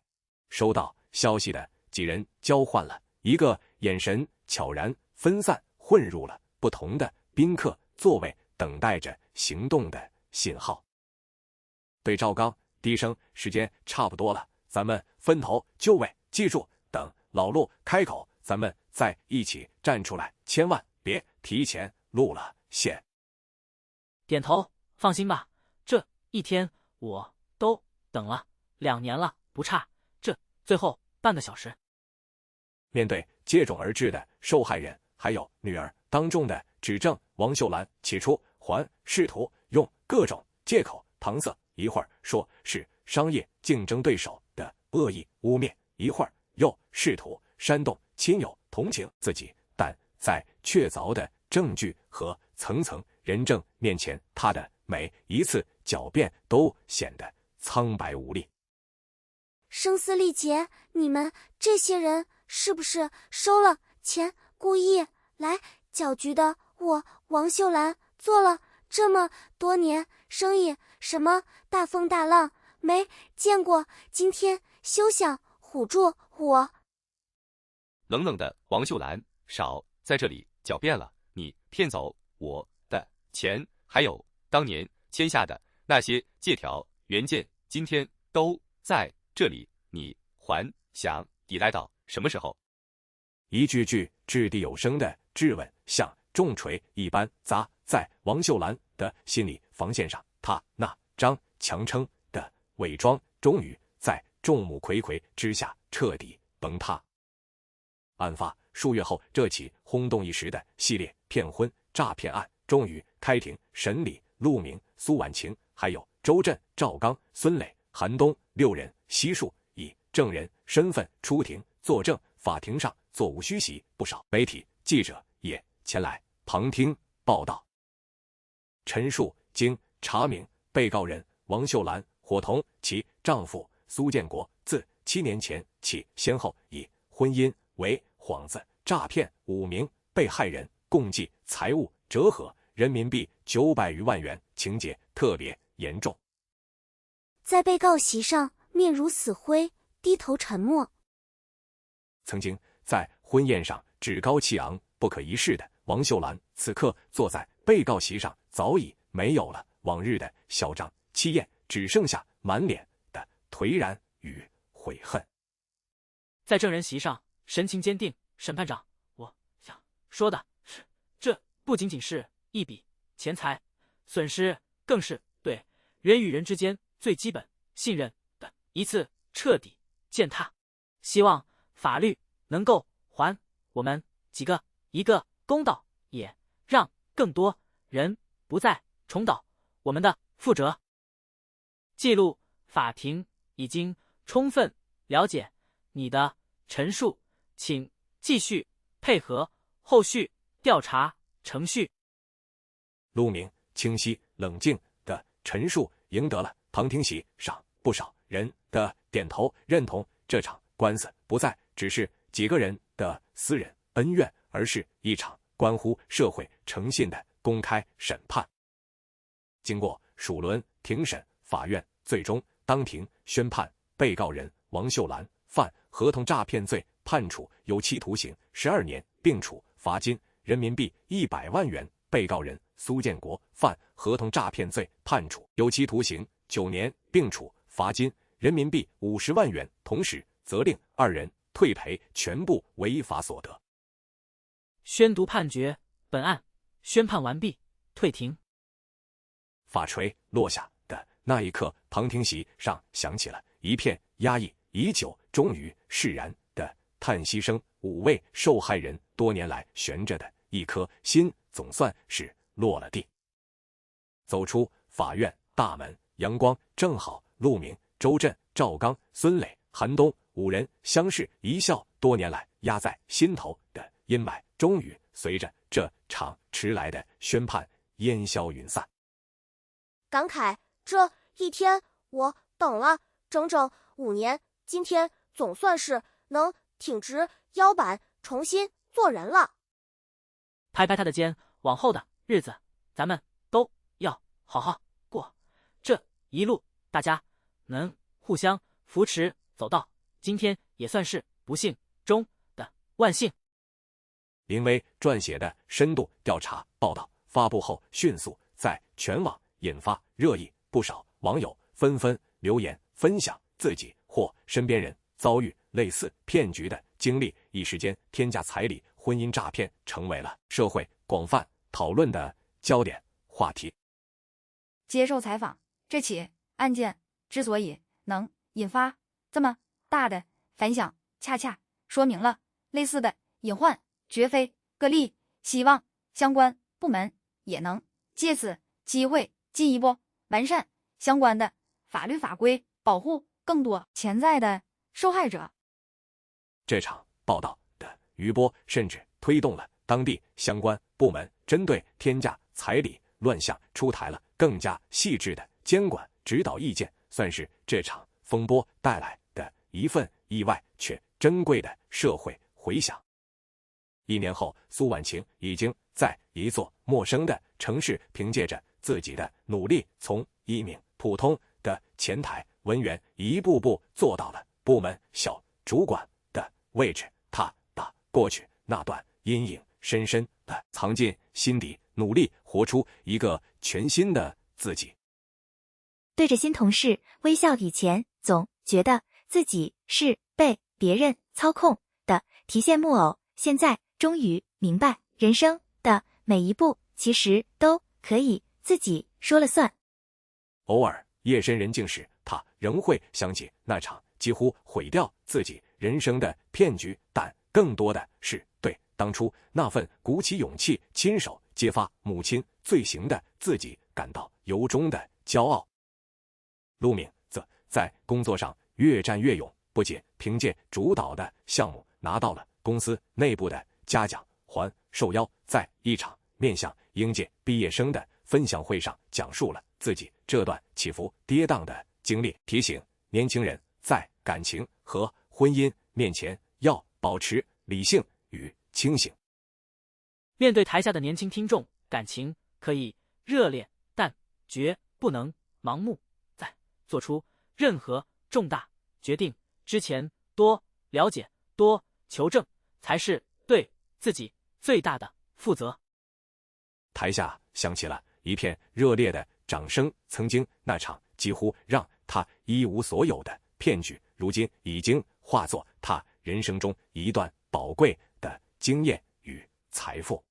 收到消息的几人交换了一个眼神，悄然分散，混入了不同的宾客座位，等待着行动的信号。对赵刚低声：“时间差不多了，咱们分头就位，记住，等老陆开口，咱们再一起站出来，千万别提前录了线。”点头，放心吧，这一天我都等了2年了，不差这最后半个小时。面对接踵而至的受害人还有女儿当众的指证，王秀兰起初还试图用各种借口搪塞，一会儿说是商业竞争对手的恶意污蔑，一会儿又试图煽动亲友同情自己，但在确凿的证据和层层人证面前，他的每一次狡辩都显得苍白无力。声嘶力竭，你们这些人是不是收了钱，故意来搅局的？我王秀兰做了这么多年生意，什么大风大浪没见过，今天休想唬住我！冷冷的王秀兰，少在这里狡辩了，你骗走我的钱，还有当年签下的那些借条原件，今天都在这里，你还想抵赖到什么时候？一句句掷地有声的质问像重锤一般砸在王秀兰的心理防线上，她那张强撑的伪装终于在众目睽睽之下彻底崩塌。案发数月后，这起轰动一时的系列骗婚诈骗案终于开庭审理，陆明、苏婉晴还有周震、赵刚、孙磊、韩东6人悉数以证人身份出庭作证，法庭上座无虚席，不少媒体记者也前来旁听报道。陈述经查明，被告人王秀兰伙同其丈夫苏建国自7年前起，先后以婚姻为幌子诈骗5名被害人，共计财物折合人民币900余万元，情节特别严重。在被告席上面如死灰，低头沉默。曾经在婚宴上趾高气昂、不可一世的王秀兰，此刻坐在被告席上，早已没有了往日的嚣张气焰，只剩下满脸的颓然与悔恨。在证人席上神情坚定，审判长，我想说的是，这不仅仅是一笔钱财损失，更是对人与人之间最基本信任的一次彻底践踏。希望法律能够还我们几个一个公道，也让更多人不再重蹈我们的覆辙。记录：法庭已经充分了解你的陈述，请继续配合后续调查程序。陆明清晰冷静的陈述赢得了旁听席上不少人的点头认同。这场官司不再只是几个人的私人恩怨，而是一场关乎社会诚信的公开审判。经过数轮庭审，法院最终当庭宣判被告人王秀兰犯合同诈骗罪，判处有期徒刑12年，并处罚金人民币100万元；被告人苏建国犯合同诈骗罪，判处有期徒刑9年，并处罚金人民币50万元，同时责令2人退赔全部违法所得。宣读判决，本案宣判完毕，退庭。法锤落下的那一刻，旁听席上响起了一片压抑已久、终于释然的叹息声。5位受害人多年来悬着的一颗心，总算是落了地。走出法院大门，阳光正好，陆明、周震、赵刚、孙磊、韩东5人相视一笑，多年来压在心头的阴霾，终于随着这场迟来的宣判烟消云散。感慨这一天我等了整整5年今天总算是能挺直腰板，重新做人了。拍拍他的肩，往后的日子，咱们都要好好过。这一路大家能互相扶持走到今天，也算是不幸中的万幸。林威撰写的深度调查报道发布后，迅速在全网引发热议，不少网友纷纷留言分享自己或身边人遭遇类似骗局的经历，一时间天价彩礼、婚姻诈骗成为了社会广泛讨论的焦点话题。接受采访，这起案件之所以能引发这么大的反响，恰恰说明了类似的隐患绝非个例，希望相关部门也能借此机会进一步完善相关的法律法规，保护更多潜在的受害者。这场报道的余波甚至推动了当地相关部门针对天价彩礼乱象出台了更加细致的监管指导意见，算是这场风波带来的一份意外却珍贵的社会回响。1年后，苏婉晴已经在一座陌生的城市，凭借着自己的努力，从一名普通的前台文员一步步做到了部门小主管的位置。他把过去那段阴影深深地藏进心底，努力活出一个全新的自己。对着新同事微笑，以前总觉得自己是被别人操控的提线木偶，现在终于明白，人生的每一步其实都可以自己说了算。偶尔夜深人静时，他仍会想起那场几乎毁掉自己人生的骗局，但更多的是对当初那份鼓起勇气亲手揭发母亲罪行的自己感到由衷的骄傲。陆敏则在工作上越战越勇，不仅凭借主导的项目拿到了公司内部的嘉奖，还受邀在一场面向应届毕业生的分享会上讲述了自己这段起伏跌宕的经历，提醒年轻人在感情和婚姻面前要保持理性与清醒。面对台下的年轻听众，感情可以热烈，但绝不能盲目。在做出任何重大决定之前，多了解、多求证，才是对自己最大的负责。台下响起了一片热烈的掌声。曾经那场几乎让他一无所有的骗局，如今已经化作他人生中一段宝贵的经验与财富。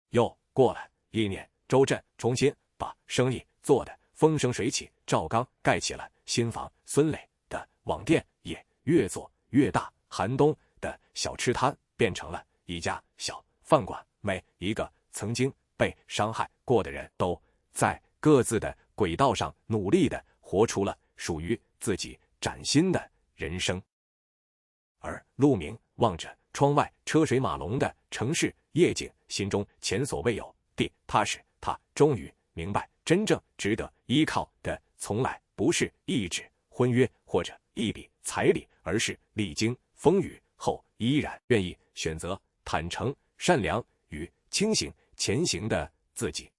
又过了1年，周震重新把生意做得风生水起，赵刚盖起了新房，孙磊的网店也越做越大，寒冬的小吃摊变成了一家小饭馆，每一个曾经被伤害过的人都在各自的轨道上努力地活出了属于自己崭新的人生。而陆明望着窗外车水马龙的城市夜景，心中前所未有地踏实。他终于明白，真正值得依靠的从来不是一纸婚约或者一笔彩礼，而是历经风雨后依然愿意选择坦诚、善良与清醒前行的自己。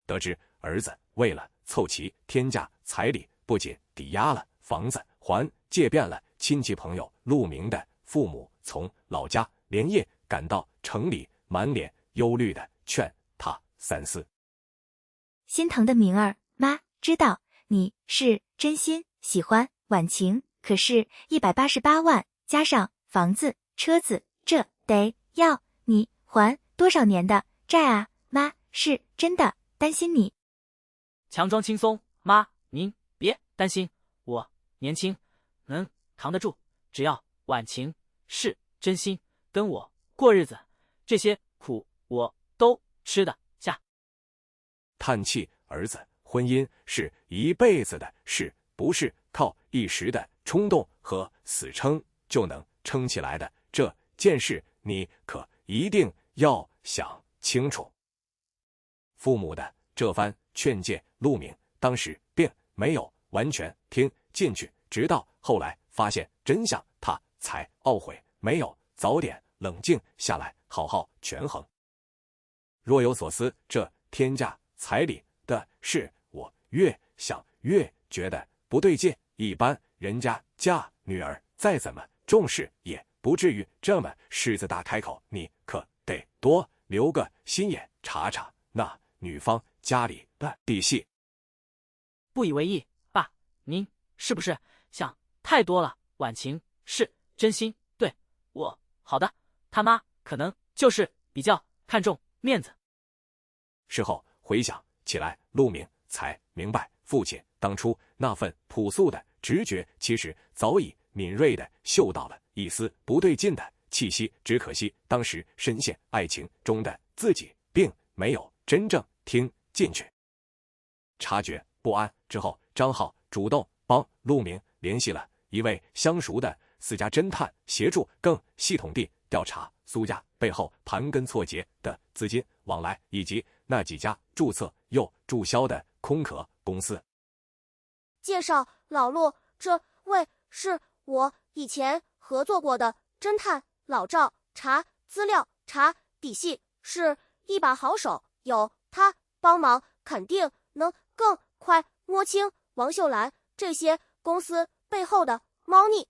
得知儿子为了凑齐天价彩礼，不仅抵押了房子，还借遍了亲戚朋友，陆明的父母从老家连夜赶到城里，满脸忧虑的劝他三思。心疼的明儿，妈知道你是真心喜欢婉晴，可是188万加上房子、车子，这得要你还多少年的债啊？妈是真的担心你。强装轻松，妈您别担心，我年轻，能扛得住，只要婉晴是真心跟我过日子，这些苦我都吃得下。叹气，儿子，婚姻是一辈子的事，不是靠一时的冲动和死撑就能撑起来的，这件事你可一定要想清楚。父母的这番劝诫，陆明当时并没有完全听进去，直到后来发现真相，他才懊悔没有早点冷静下来，好好权衡。若有所思，这天价彩礼的事，我越想越觉得不对劲。一般人家嫁女儿再怎么重视，也不至于这么狮子大开口，你可得多留个心眼，查查那女方家里的底细。不以为意，爸，您是不是想太多了？婉晴是真心对我好的，他妈可能就是比较看重面子。事后回想起来，陆明才明白父亲当初那份朴素的直觉，其实早已敏锐地嗅到了一丝不对劲的气息。只可惜当时深陷爱情中的自己，并没有真正听进去。察觉不安之后，张浩主动帮陆明联系了一位相熟的私家侦探，协助更系统地调查苏家背后盘根错节的资金往来，以及那几家注册又注销的空壳公司。介绍老陆，这位是我以前合作过的侦探老赵，查资料查底细是一把好手，有他帮忙，肯定能更快摸清王秀兰这些公司背后的猫腻。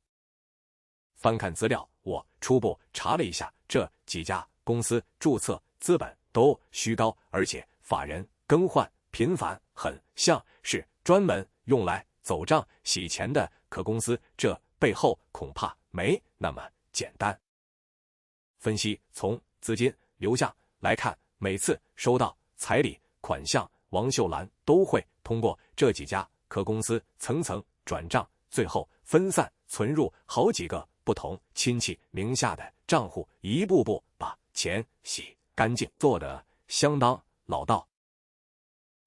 翻看资料，我初步查了一下，这几家公司注册资本都虚高，而且法人更换频繁，很像是专门用来走账洗钱的可公司，这背后恐怕没那么简单。分析从资金流向来看，每次收到彩礼款项，王秀兰都会通过这几家可公司层层转账，最后分散存入好几个不同亲戚名下的账户，一步步把钱洗干净，做得相当老道。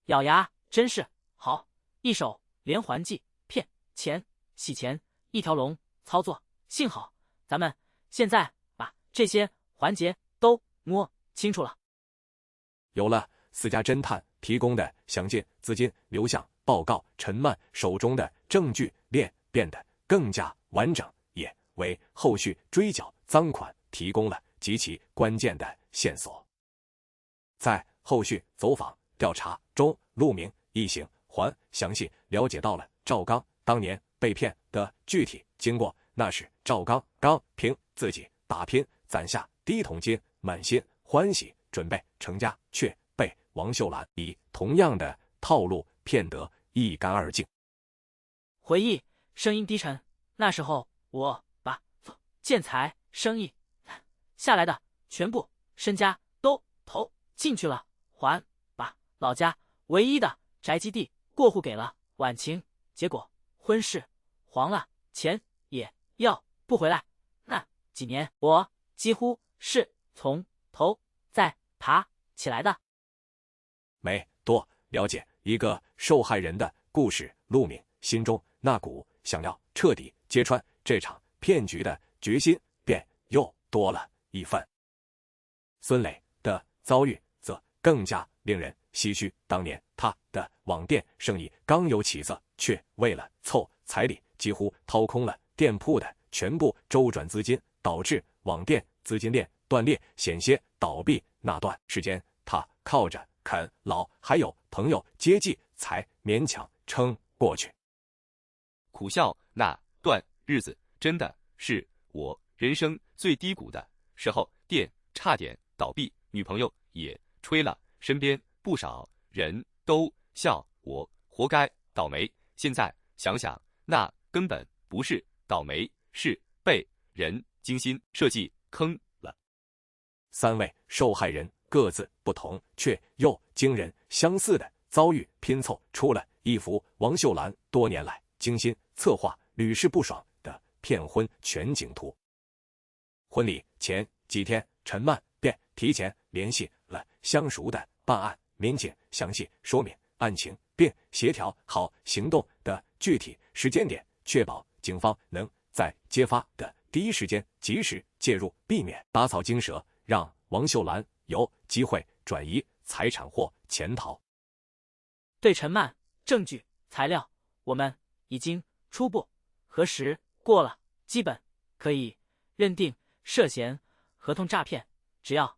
咬牙真是好，一手连环计，骗钱洗钱一条龙操作。幸好咱们现在把这些环节都摸清楚了。有了私家侦探提供的详尽资金流向报告，陈曼手中的证据链变得更加完整，也为后续追缴赃款提供了极其关键的线索。在后续走访调查中，陆明一行还详细了解到了赵刚当年被骗的具体经过。那是赵刚凭自己打拼攒下第一桶金，满心欢喜准备成家，却被王秀兰以同样的套路骗得一干二净。回忆声音低沉，那时候我把建材生意下来的全部身家都投进去了，还把老家唯一的宅基地过户给了婉晴，结果婚事黄了，钱也要不回来。那几年我几乎是从头再爬起来的。没多了解一个受害人的故事，陆明心中那股想要彻底揭穿这场骗局的决心便又多了一份。孙磊的遭遇则更加令人唏嘘，当年他的网店生意刚有起色，却为了凑彩礼，几乎掏空了店铺的全部周转资金，导致网店资金链断裂，险些倒闭。那段时间，他靠着啃老还有朋友接济，才勉强撑过去。苦笑那段日子真的是我人生最低谷的时候，店差点倒闭，女朋友也吹了，身边不少人都笑我活该倒霉。现在想想，那根本不是倒霉，是被人精心设计坑了。三位受害人各自不同，却又惊人相似的遭遇，拼凑出了一幅王秀兰多年来精心策划、屡试不爽的骗婚全景图。婚礼前几天，陈曼便提前联系了相熟的办案民警，详细说明案情，并协调好行动的具体时间点，确保警方能在揭发的第一时间及时介入，避免打草惊蛇，让王秀兰有机会转移财产或潜逃。对陈曼证据材料，我们已经初步核实过了，基本可以认定涉嫌合同诈骗。只要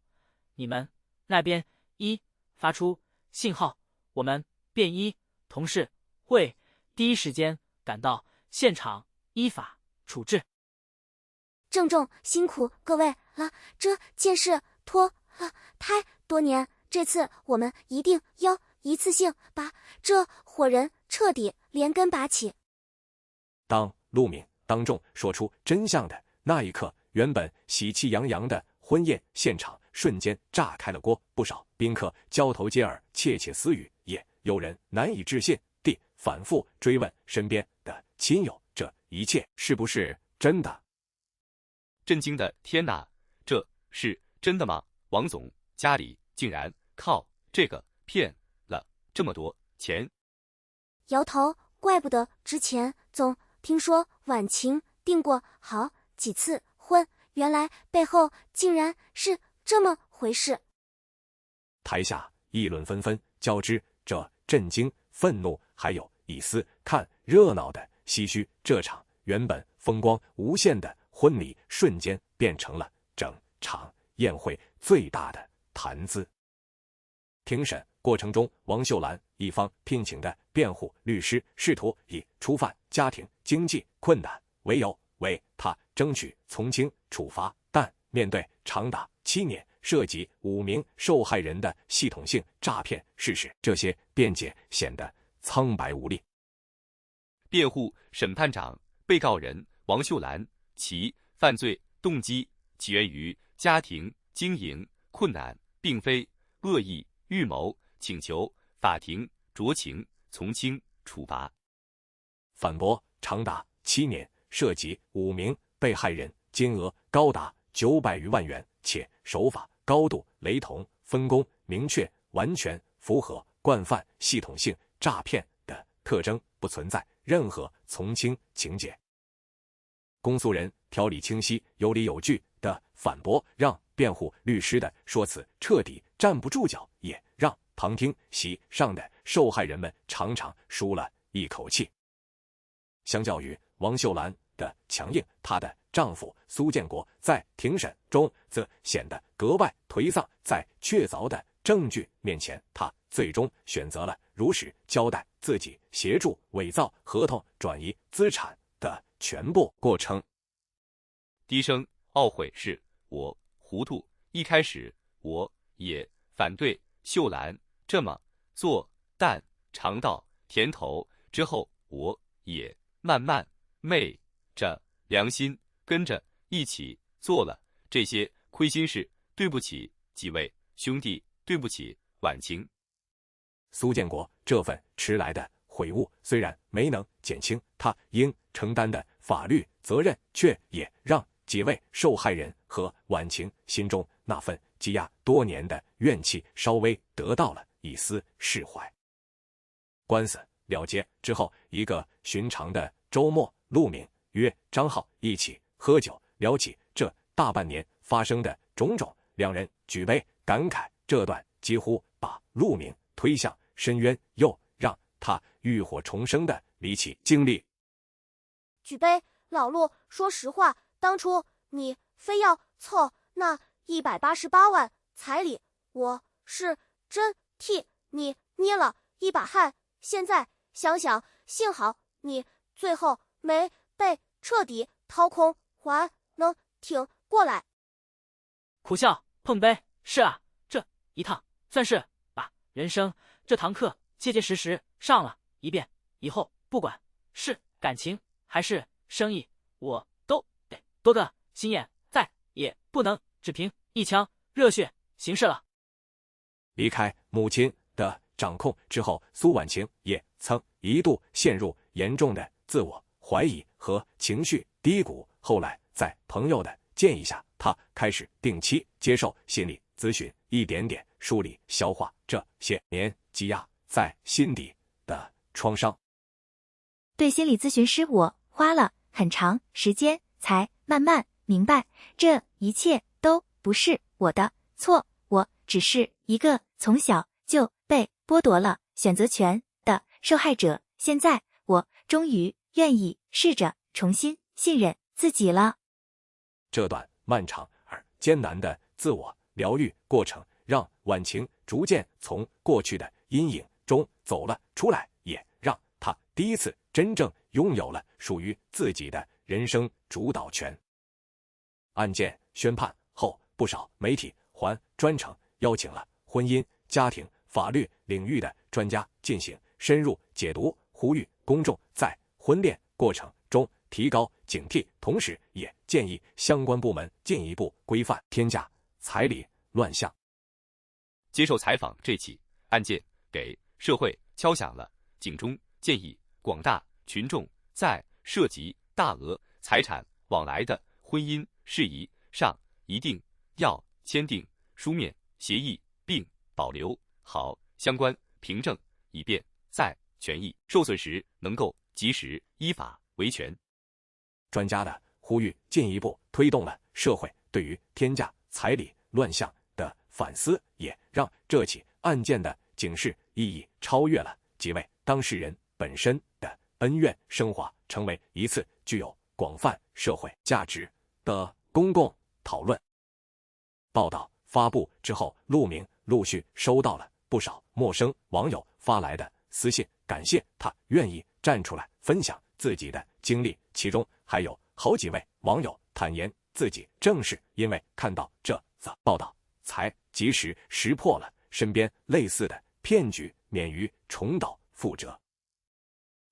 你们那边一发出信号，我们便一同事会第一时间赶到现场依法处置。郑重辛苦各位了，这件事拖了太多年，这次我们一定要一次性把这伙人彻底连根拔起。当陆敏当众说出真相的那一刻，原本喜气洋洋的婚宴现场瞬间炸开了锅，不少宾客交头接耳，窃窃私语，也有人难以置信地反复追问身边的亲友，这一切是不是真的？震惊的天哪，这是真的吗？王总家里竟然靠这个骗了这么多钱？摇头，怪不得之前总听说婉晴订过好几次婚，原来背后竟然是这么回事。台下议论纷纷，交织着震惊、愤怒，还有一丝看热闹的唏嘘。这场原本风光无限的婚礼，瞬间变成了整场宴会最大的谈资。庭审过程中，王秀兰一方聘请的辩护律师试图以初犯家庭经济困难为由，为他争取从轻处罚，但面对长达7年、涉及5名受害人的系统性诈骗事实，这些辩解显得苍白无力。辩护审判长，被告人王秀兰，其犯罪动机起源于家庭经营困难，并非恶意预谋，请求法庭酌情从轻处罚。反驳，长达7年，涉及5名被害人，金额高达900余万元，且手法高度雷同，分工明确，完全符合惯犯系统性诈骗的特征，不存在任何从轻情节。公诉人条理清晰、有理有据的反驳，让辩护律师的说辞彻底站不住脚，也让旁听席上的受害人们长长舒了一口气。相较于王秀兰的强硬，她的丈夫苏建国在庭审中则显得格外颓丧。在确凿的证据面前，他最终选择了如实交代自己协助伪造合同、转移资产的全部过程。低声懊悔是我糊涂，一开始我也反对秀兰这么做，但尝到甜头之后，我也慢慢昧着良心跟着一起做了这些亏心事，对不起几位兄弟，对不起婉晴。苏建国这份迟来的悔悟，虽然没能减轻他应承担的法律责任，却也让几位受害人和婉晴心中那份积压多年的怨气稍微得到了一丝释怀。官司了结之后，一个寻常的周末，陆敏约张浩一起喝酒，聊起这大半年发生的种种，两人举杯感慨这段几乎把陆敏推向深渊，又让他浴火重生的离奇经历。举杯，老陆，说实话，当初你非要凑那188万彩礼，我是真替你捏了一把汗。现在想想，幸好你最后没被彻底掏空，还能挺过来。苦笑，碰杯，是啊，这一趟算是把人生这堂课结结实实上了一遍，以后不管是感情还是生意，我都得多个心眼，再也不能只凭一腔热血行事了。离开母亲的掌控之后，苏婉晴也曾一度陷入严重的自我怀疑和情绪低谷。后来在朋友的建议下，他开始定期接受心理咨询，一点点梳理消化这些年积压在心底的创伤。对心理咨询师，我花了很长时间才慢慢明白，这一切都不是我的错，我只是一个从小就被剥夺了选择权的受害者。现在我终于愿意试着重新信任自己了。这段漫长而艰难的自我疗愈过程，让婉晴逐渐从过去的阴影中走了出来，也让她第一次真正拥有了属于自己的人生主导权。案件宣判后，不少媒体还专程邀请了婚姻、家庭、法律领域的专家进行深入解读，呼吁公众在婚恋过程中提高警惕，同时也建议相关部门进一步规范天价、彩礼、乱象。接受采访这起案件给社会敲响了警钟，建议广大群众在涉及大额财产往来的婚姻事宜上，一定要签订书面协议，并保留好相关凭证，以便在权益受损时能够及时依法维权。专家的呼吁进一步推动了社会对于天价、彩礼、乱象的反思，也让这起案件的警示意义超越了几位当事人本身的恩怨升华，成为一次具有广泛社会价值的公共讨论。报道发布之后，陆明陆续收到了不少陌生网友发来的私信，感谢他愿意站出来分享自己的经历，其中还有好几位网友坦言自己正是因为看到这则报道，才及时识破了身边类似的骗局，免于重蹈覆辙。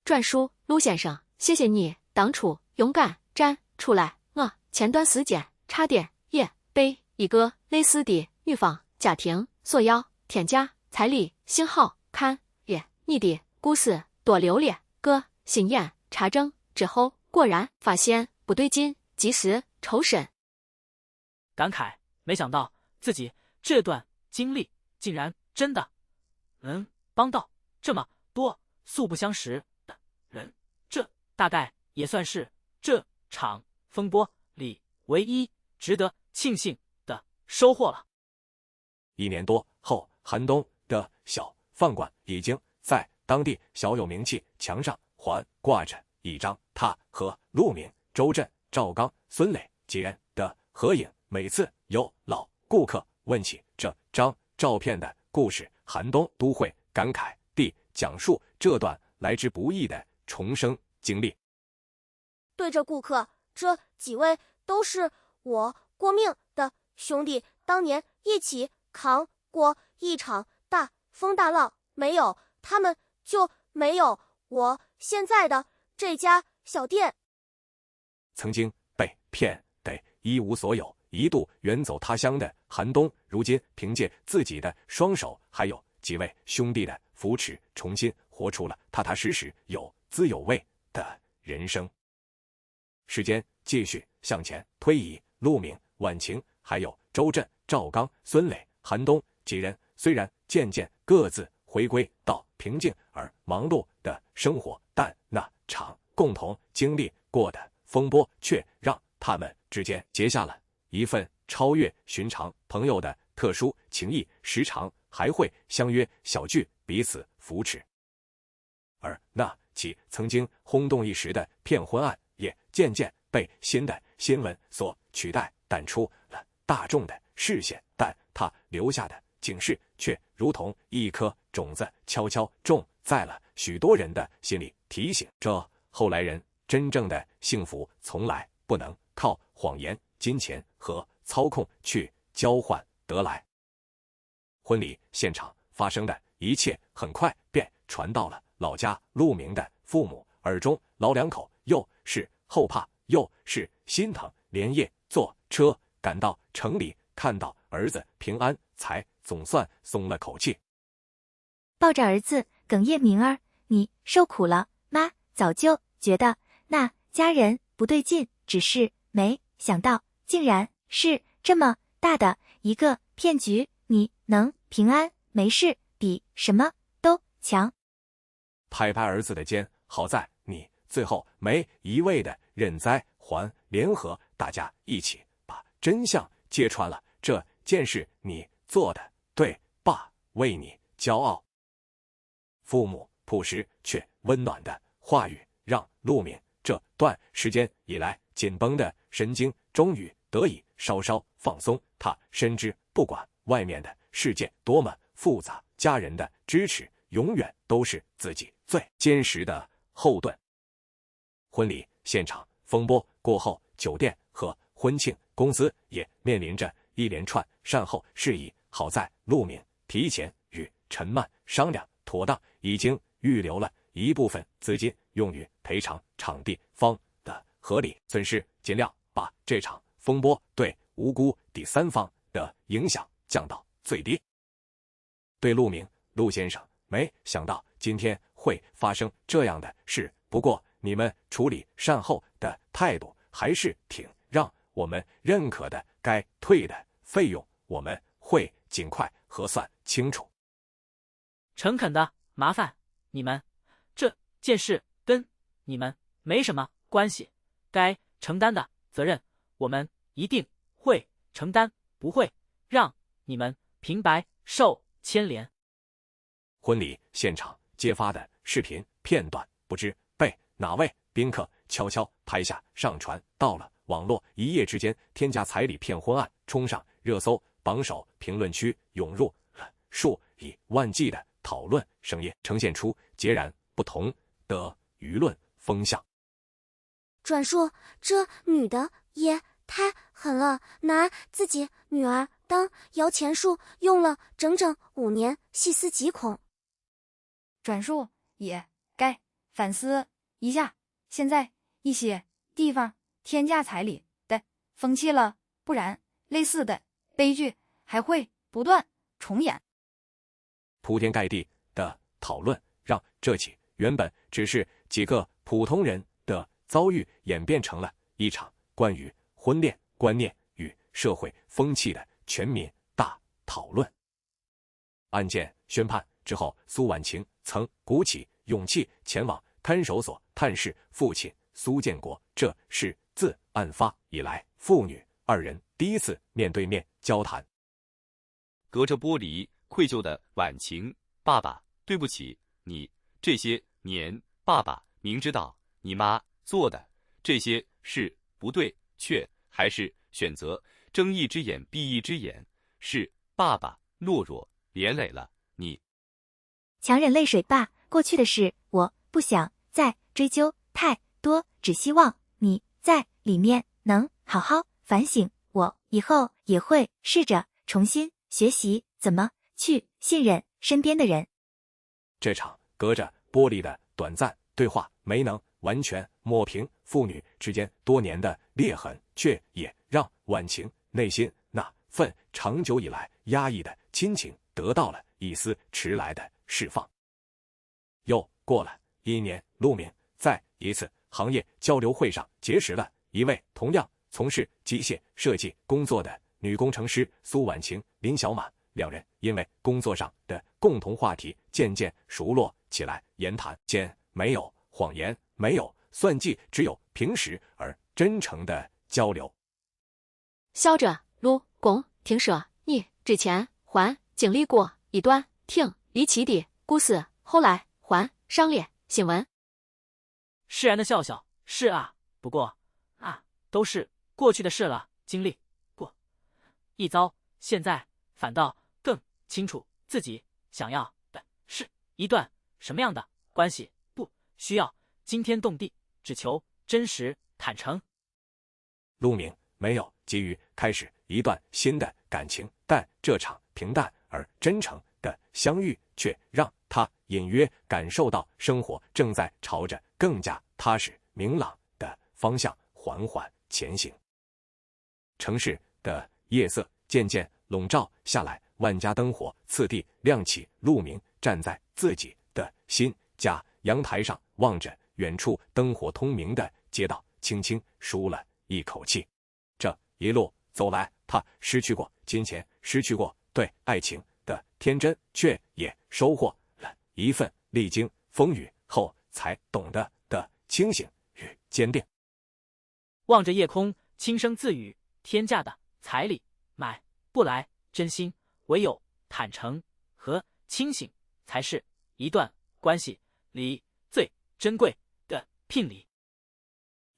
篆书陆先生，谢谢你当初勇敢站出来，我前段时间差点也被一个类似的女方家庭索要天价彩礼，幸好看也你的故事多留了个心眼，查证之后果然发现不对劲，及时抽身。感慨没想到自己这段经历竟然真的能帮到这么多素不相识的人，这大概也算是这场风波里唯一值得庆幸的收获了。1年多后，寒冬的小饭馆已经在当地小有名气，墙上还挂着一张他和陆明、周震、赵刚、孙磊几人的合影。每次有老顾客问起这张照片的故事，寒冬都会感慨地讲述这段来之不易的重生经历。对着顾客，这几位都是我过命的兄弟，当年一起扛过一场大风大浪，没有他们就没有我现在的这家小店。曾经被骗得一无所有，一度远走他乡的寒冬，如今凭借自己的双手还有几位兄弟的扶持，重新活出了踏踏实实有滋有味的人生。时间继续向前推移，陆明、婉晴还有周震、赵刚、孙磊、寒冬几人虽然渐渐各自回归到平静而忙碌的生活，但那场共同经历过的风波却让他们之间结下了一份超越寻常朋友的特殊情谊，时常还会相约小聚，彼此扶持。而那起曾经轰动一时的骗婚案，也渐渐被新的新闻所取代，淡出了大众的视线，但它留下的警示却如同一颗种子，悄悄种在了许多人的心里，提醒这后来人真正的幸福从来不能靠谎言、金钱和操控去交换得来。婚礼现场发生的一切很快便传到了老家陆明的父母耳中，老两口又是后怕又是心疼，连夜坐车赶到城里，看到儿子平安，才总算松了口气。抱着儿子哽咽，明儿你受苦了，妈早就觉得那家人不对劲，只是没想到竟然是这么大的一个骗局，你能平安没事比什么都强。拍拍儿子的肩，好在你最后没一味的认栽，还联合大家一起把真相揭穿了，这件事你做的对，爸为你骄傲。父母朴实却温暖的话语让陆明这段时间以来紧绷的神经终于得以稍稍放松。他深知，不管外面的世界多么复杂，家人的支持永远都是自己最坚实的后盾。婚礼现场风波过后，酒店和婚庆公司也面临着一连串善后事宜。好在陆敏提前与陈曼商量妥当，已经预留了一部分资金用于赔偿场地方的合理损失，尽量把这场风波对无辜第三方的影响降到最低。对陆明，陆先生，没想到今天会发生这样的事，不过你们处理善后的态度还是挺让我们认可的，该退的费用我们会尽快核算清楚。诚恳的麻烦你们，这件事跟你们没什么关系，该承担的责任我们一定会承担，不会让你们平白受牵连。婚礼现场揭发的视频片段，不知被哪位宾客悄悄拍下上传到了网络，一夜之间添加彩礼骗婚案冲上热搜榜首，评论区涌入了数以万计的讨论声音，呈现出截然不同的舆论风向。转述，这女的也太狠了，拿自己女儿当摇钱树，用了整整5年，细思极恐。转述也该反思一下，现在一些地方天价彩礼的风气了，不然类似的悲剧还会不断重演。铺天盖地的讨论让这起原本只是几个普通人的遭遇演变成了一场关于婚恋观念与社会风气的全民大讨论。案件宣判之后，苏婉晴曾鼓起勇气前往看守所探视父亲苏建国，这是自案发以来父女2人第一次面对面交谈。隔着玻璃愧疚的婉晴，爸爸，对不起你，这些年爸爸明知道你妈做的这些事不对，却还是选择睁一只眼闭一只眼，是爸爸懦弱连累了你。强忍泪水吧，过去的事我不想再追究太多，只希望你在里面能好好反省。我以后也会试着重新学习怎么去信任身边的人。这场隔着玻璃的短暂对话没能完全抹平父女之间多年的裂痕，却也让婉晴内心那份长久以来压抑的亲情得到了一丝迟来的释放。又过了1年，陆明在一次行业交流会上结识了一位同样从事机械设计工作的女工程师苏婉晴、林小满。2人因为工作上的共同话题渐渐熟络起来，言谈间没有谎言，没有算计，只有平实而真诚的交流。笑着，陆公，听说你之前还经历过一段挺离奇的故事，后来还上了新闻。释然的笑笑，是啊，不过都是过去的事了，经历过一遭，现在反倒更清楚自己想要的是一段什么样的关系，不需要惊天动地，只求真实坦诚。陆明没有急于开始一段新的感情，但这场平淡而真诚的相遇却让他隐约感受到生活正在朝着更加踏实明朗的方向缓缓前行。城市的夜色渐渐笼罩下来，万家灯火次第亮起。陆明站在自己的新家阳台上，望着远处灯火通明的街道，轻轻舒了一口气。这一路走来，他失去过金钱，失去过对爱情的天真，却也收获了一份历经风雨后才懂得的清醒与坚定。望着夜空，轻声自语：天价的彩礼买不来真心，唯有坦诚和清醒，才是一段关系里最珍贵的聘礼。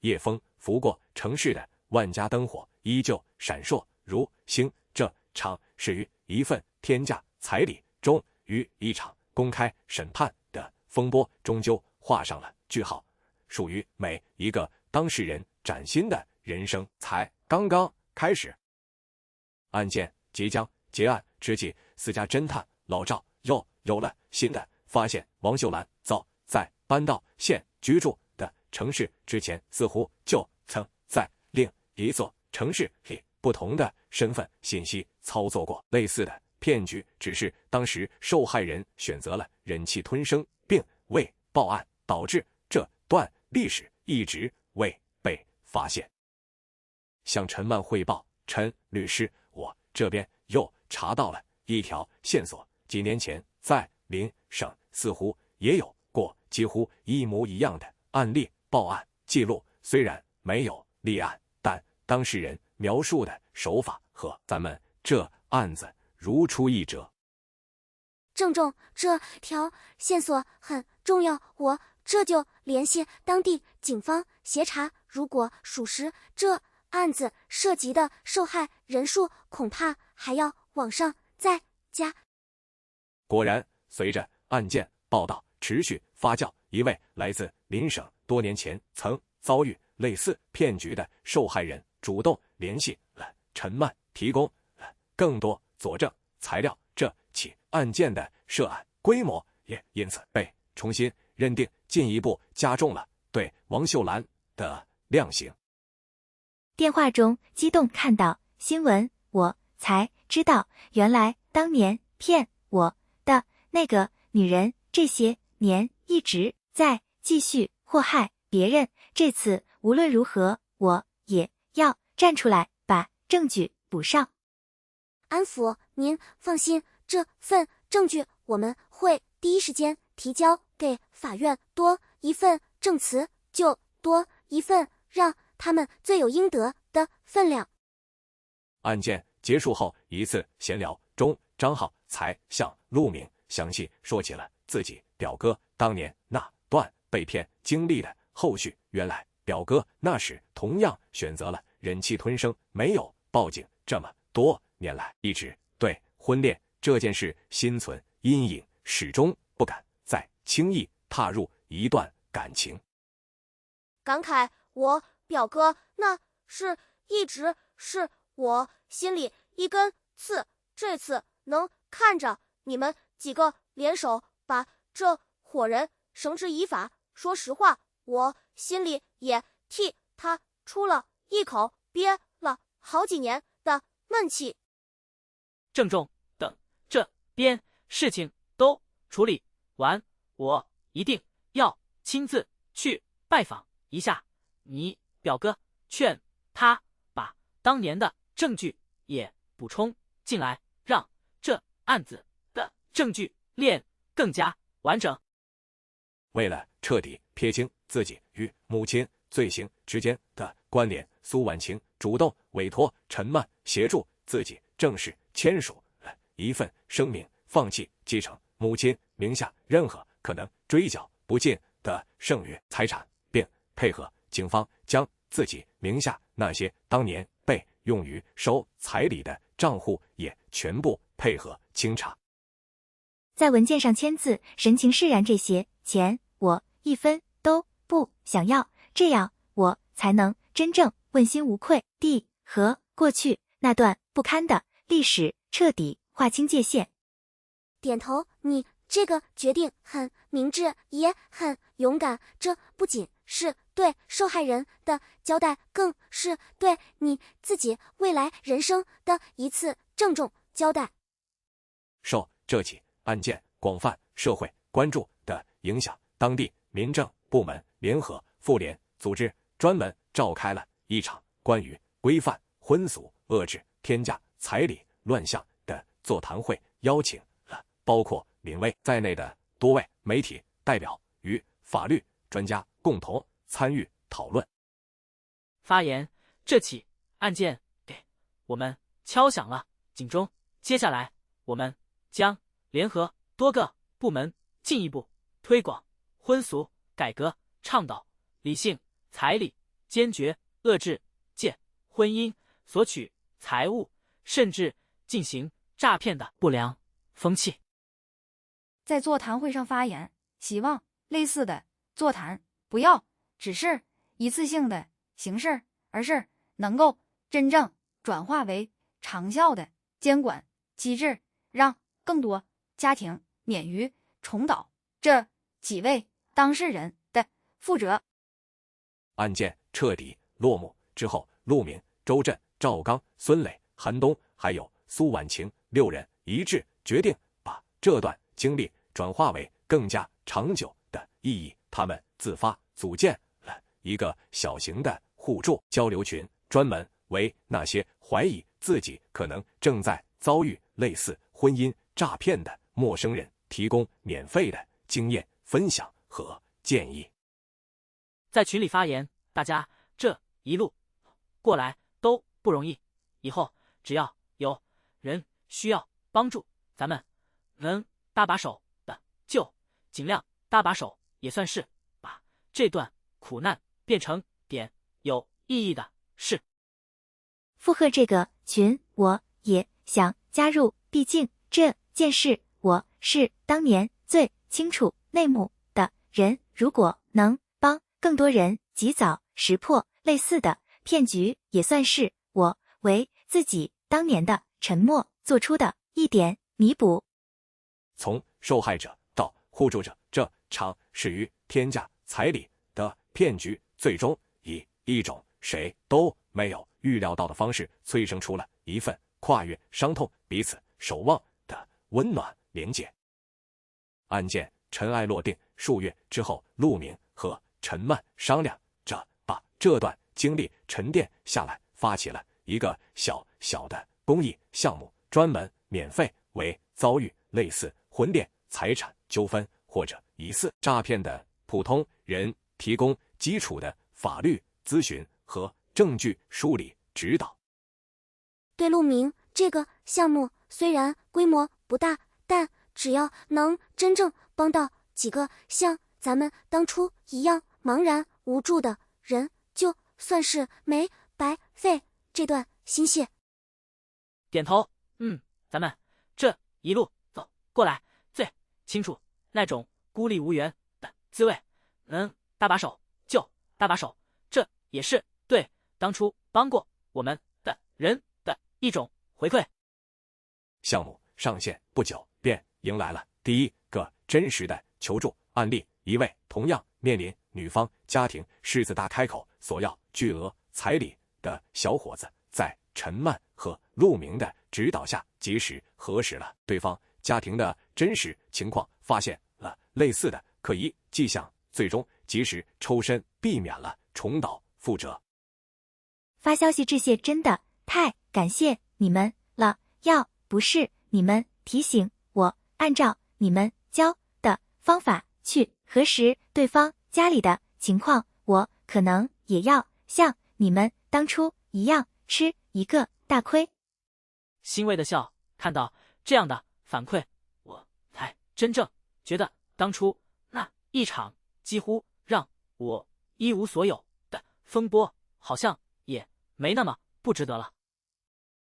夜风拂过城市的万家灯火依旧闪烁如星。这场是于一份天价彩礼中，于一场公开审判的风波终究画上了句号，属于每一个当事人崭新的人生才刚刚开始。案件即将结案之际，私家侦探老赵又有了新的发现。王秀兰早在搬到现居住的城市之前，似乎就曾在另一座城市以不同的身份信息操作过类似的骗局，只是当时受害人选择了忍气吞声，并未报案，导致这段历史一直未被发现。向陈万汇报，陈律师，我这边又查到了一条线索，几年前在邻省似乎也有过几乎一模一样的案例报案记录，虽然没有立案，但当事人描述的手法和咱们这案子如出一辙。郑重，这条线索很重要，我这就联系当地警方协查，如果属实，这案子涉及的受害人数恐怕还要往上再加。果然，随着案件报道持续发酵，一位来自邻省、多年前曾遭遇类似骗局的受害人主动联系了陈万，提供了更多佐证材料。这起案件的涉案规模也因此被重新认定，进一步加重了对王秀兰的量刑。电话中激动看到新闻，我才知道原来当年骗我的那个女人这些年一直在继续祸害别人，这次无论如何我也要站出来把证据补上。安抚您，放心，这份证据我们会第一时间提交给法院，多一份证词就多一份让他们罪有应得的分量。案件结束后一次闲聊中，张浩才向陆明详细说起了自己表哥当年那段被骗经历的后续。原来表哥那时同样选择了忍气吞声，没有报警，这么多年来一直对婚恋这件事心存阴影，始终不敢再轻易踏入一段感情。感慨我表哥那是一直是我心里一根刺，这次能看着你们几个联手把这伙人绳之以法，说实话，我心里也替他出了一口憋了好几年的闷气。郑重，等这边事情都处理完，我一定要亲自去拜访一下你表哥，劝他把当年的证据也补充进来，让这案子的证据链更加完整。为了彻底撇清自己与母亲罪行之间的关联，苏婉晴主动委托陈曼协助自己正式签署了一份声明，放弃继承母亲名下任何可能追缴不尽的剩余财产，并配合警方将自己名下那些当年被用于收彩礼的账户也全部配合清查。在文件上签字，神情释然，这些钱我一分都不想要，这样我才能真正问心无愧地和过去那段不堪的历史彻底划清界限。点头，你这个决定很明智，也很勇敢，这不仅是对受害人的交代，更是对你自己未来人生的一次郑重交代。受这起案件广泛社会关注的影响，当地民政部门联合妇联组织专门召开了一场关于规范婚俗、遏制天价彩礼乱象的座谈会，邀请了包括林薇在内的多位媒体代表与法律专家共同参与讨论。发言，这起案件给我们敲响了警钟，接下来我们将联合多个部门进一步推广婚俗改革，倡导理性彩礼坚决遏制借婚姻索取财物，甚至进行诈骗的不良风气。在座谈会上发言，希望类似的座谈不要只是一次性的形式，而是能够真正转化为长效的监管机制，让更多家庭免于重蹈这几位当事人的覆辙。案件彻底落幕之后，陆明、周震、赵刚、孙磊、韩东还有苏婉晴6人一致决定把这段经历转化为更加长久的意义。他们自发组建了一个小型的互助交流群，专门为那些怀疑自己可能正在遭遇类似婚姻诈骗的陌生人提供免费的经验分享和建议。在群里发言，大家这一路过来都不容易，以后只要有人需要帮助，咱们能搭把手的就尽量搭把手，也算是把这段苦难变成点有意义的事。附和这个群，我也想加入，毕竟这件事我是当年最清楚内幕的人，如果能帮更多人及早识破类似的骗局，也算是我为自己当年的沉默做出的一点弥补。从受害者到互助者，这场始于天价彩礼的骗局，最终以一种谁都没有预料到的方式催生出了一份跨越伤痛、彼此守望的温暖连结。案件尘埃落定数月之后，陆明和陈曼商量着把这段经历沉淀下来，发起了一个小小的公益项目，专门免费为遭遇类似婚恋、财产纠纷或者疑似诈骗的普通人提供基础的法律咨询和证据梳理指导。对陆明，这个项目虽然规模不大，但只要能真正帮到几个像咱们当初一样茫然无助的人，就算是没白费这段心血。点头，咱们这一路走过来，最清楚那种孤立无援的滋味，能搭把手就搭把手，这也是对当初帮过我们的人的一种回馈。项目上线不久，便迎来了第一个真实的求助案例，一位同样面临女方家庭狮子大开口索要巨额彩礼的小伙子，在陈曼和陆明的指导下，及时核实了对方家庭的真实情况，发现了类似的可疑迹象，最终及时抽身，避免了重蹈覆辙。发消息致谢，真的太感谢你们了，要不是你们提醒我，按照你们教的方法去核实对方家里的情况，我可能也要像你们当初一样吃一个大亏。欣慰的笑，看到这样的反馈，我才真正觉得当初那一场几乎让我一无所有的风波，好像也没那么不值得了。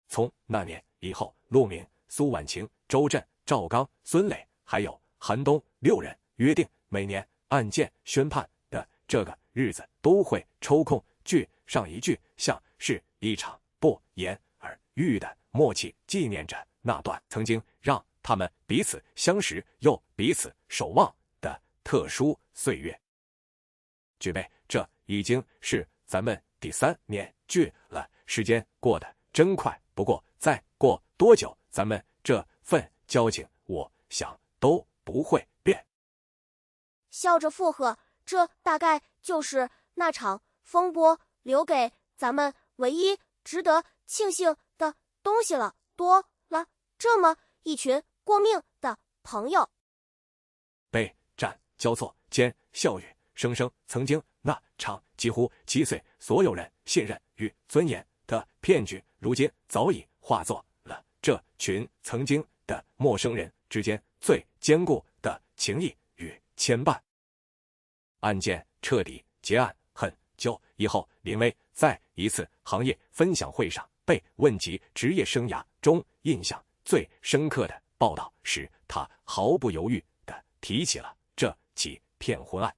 从那年以后，陆明、苏婉晴、周震、赵刚、孙磊还有韩东6人约定，每年案件宣判的这个日子都会抽空聚上一聚，像是一场不言而喻的默契，纪念着那段曾经让他们彼此相识又彼此守望的特殊岁月。举杯，这已经是咱们第3年聚了，时间过得真快，不过再过多久，咱们这份交情我想都不会变。笑着附和，这大概就是那场风波留给咱们唯一值得庆幸的东西了，多了这么一群过命的朋友。杯战交错间，笑语声声，曾经那场几乎击碎所有人信任与尊严的骗局，如今早已化作了这群曾经的陌生人之间最坚固的情谊与牵绊。案件彻底结案很久以后，林威在一次行业分享会上被问及职业生涯中印象最深刻的报道时，他毫不犹豫地提起了这起骗婚案。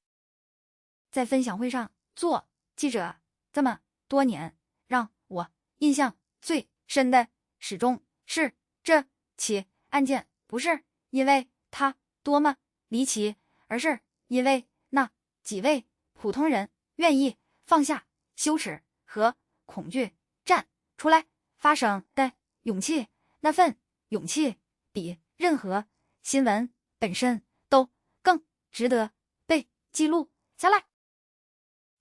在分享会上做记者这么多年，让我印象最深的始终是这起案件，不是因为它多么离奇，而是因为那几位普通人愿意放下羞耻和恐惧，站出来发声的勇气。那份勇气比任何新闻本身都更值得被记录下来。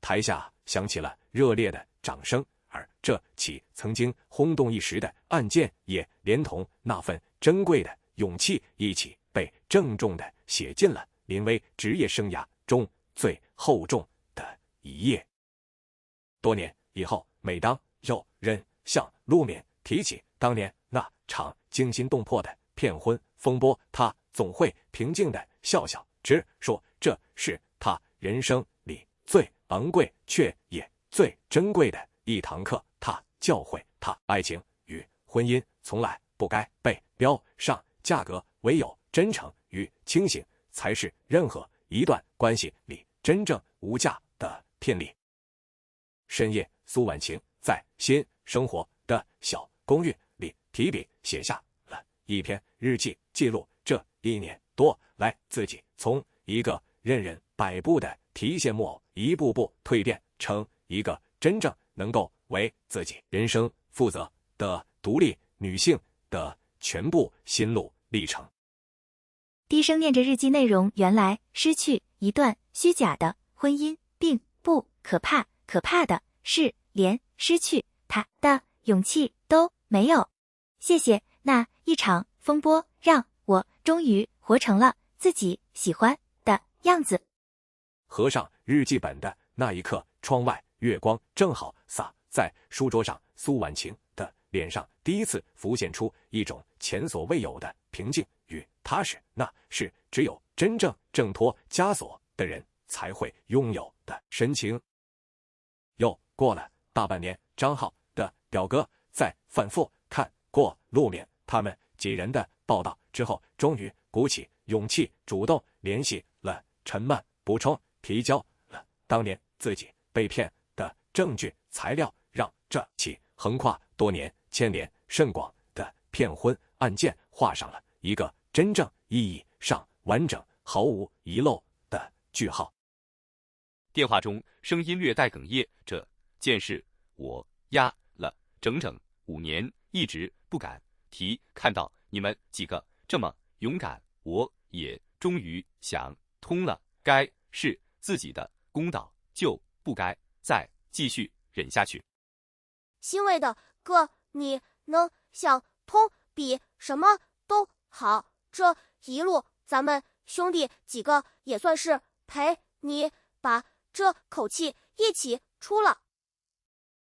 台下响起了热烈的掌声，而这起曾经轰动一时的案件，也连同那份珍贵的勇气一起被郑重地写进了林威职业生涯中最厚重的一页。多年以后，每当有人向陆冕提起当年那场惊心动魄的骗婚风波，他总会平静地笑笑，直说这是他人生里最昂贵却也最珍贵的一堂课。他教会他，爱情与婚姻从来不该被标上价格，唯有真诚与清醒才是任何一段关系里真正无价的聘礼。深夜，苏婉晴在新生活的小公寓里提笔写下了一篇日记，记录这1年多来自己从一个任人摆布的提线木偶，一步步蜕变成一个真正能够为自己人生负责的独立女性的全部心路历程。低声念着日记内容，原来失去一段虚假的婚姻并不可怕，可怕的是连失去他的勇气都没有。谢谢那一场风波，让我终于活成了自己喜欢的样子。合上日记本的那一刻，窗外月光正好洒在书桌上，苏婉晴的脸上第一次浮现出一种前所未有的平静与踏实，那是只有真正挣脱枷锁的人才会拥有的神情。又过了大半年，张浩的表哥在反复看过陆冕他们几人的报道之后，终于鼓起勇气主动联系了陈曼，补充提交了当年自己被骗的证据材料，让这起横跨多年、牵连甚广的骗婚案件画上了一个真正意义上完整、毫无遗漏的句号。电话中声音略带哽咽，这件事我压了整整5年，一直不敢提。看到你们几个这么勇敢，我也终于想通了，该是自己的公道，就不该再继续忍下去。欣慰的哥，你能想通比什么都好，这一路咱们兄弟几个也算是陪你把这口气一起出了。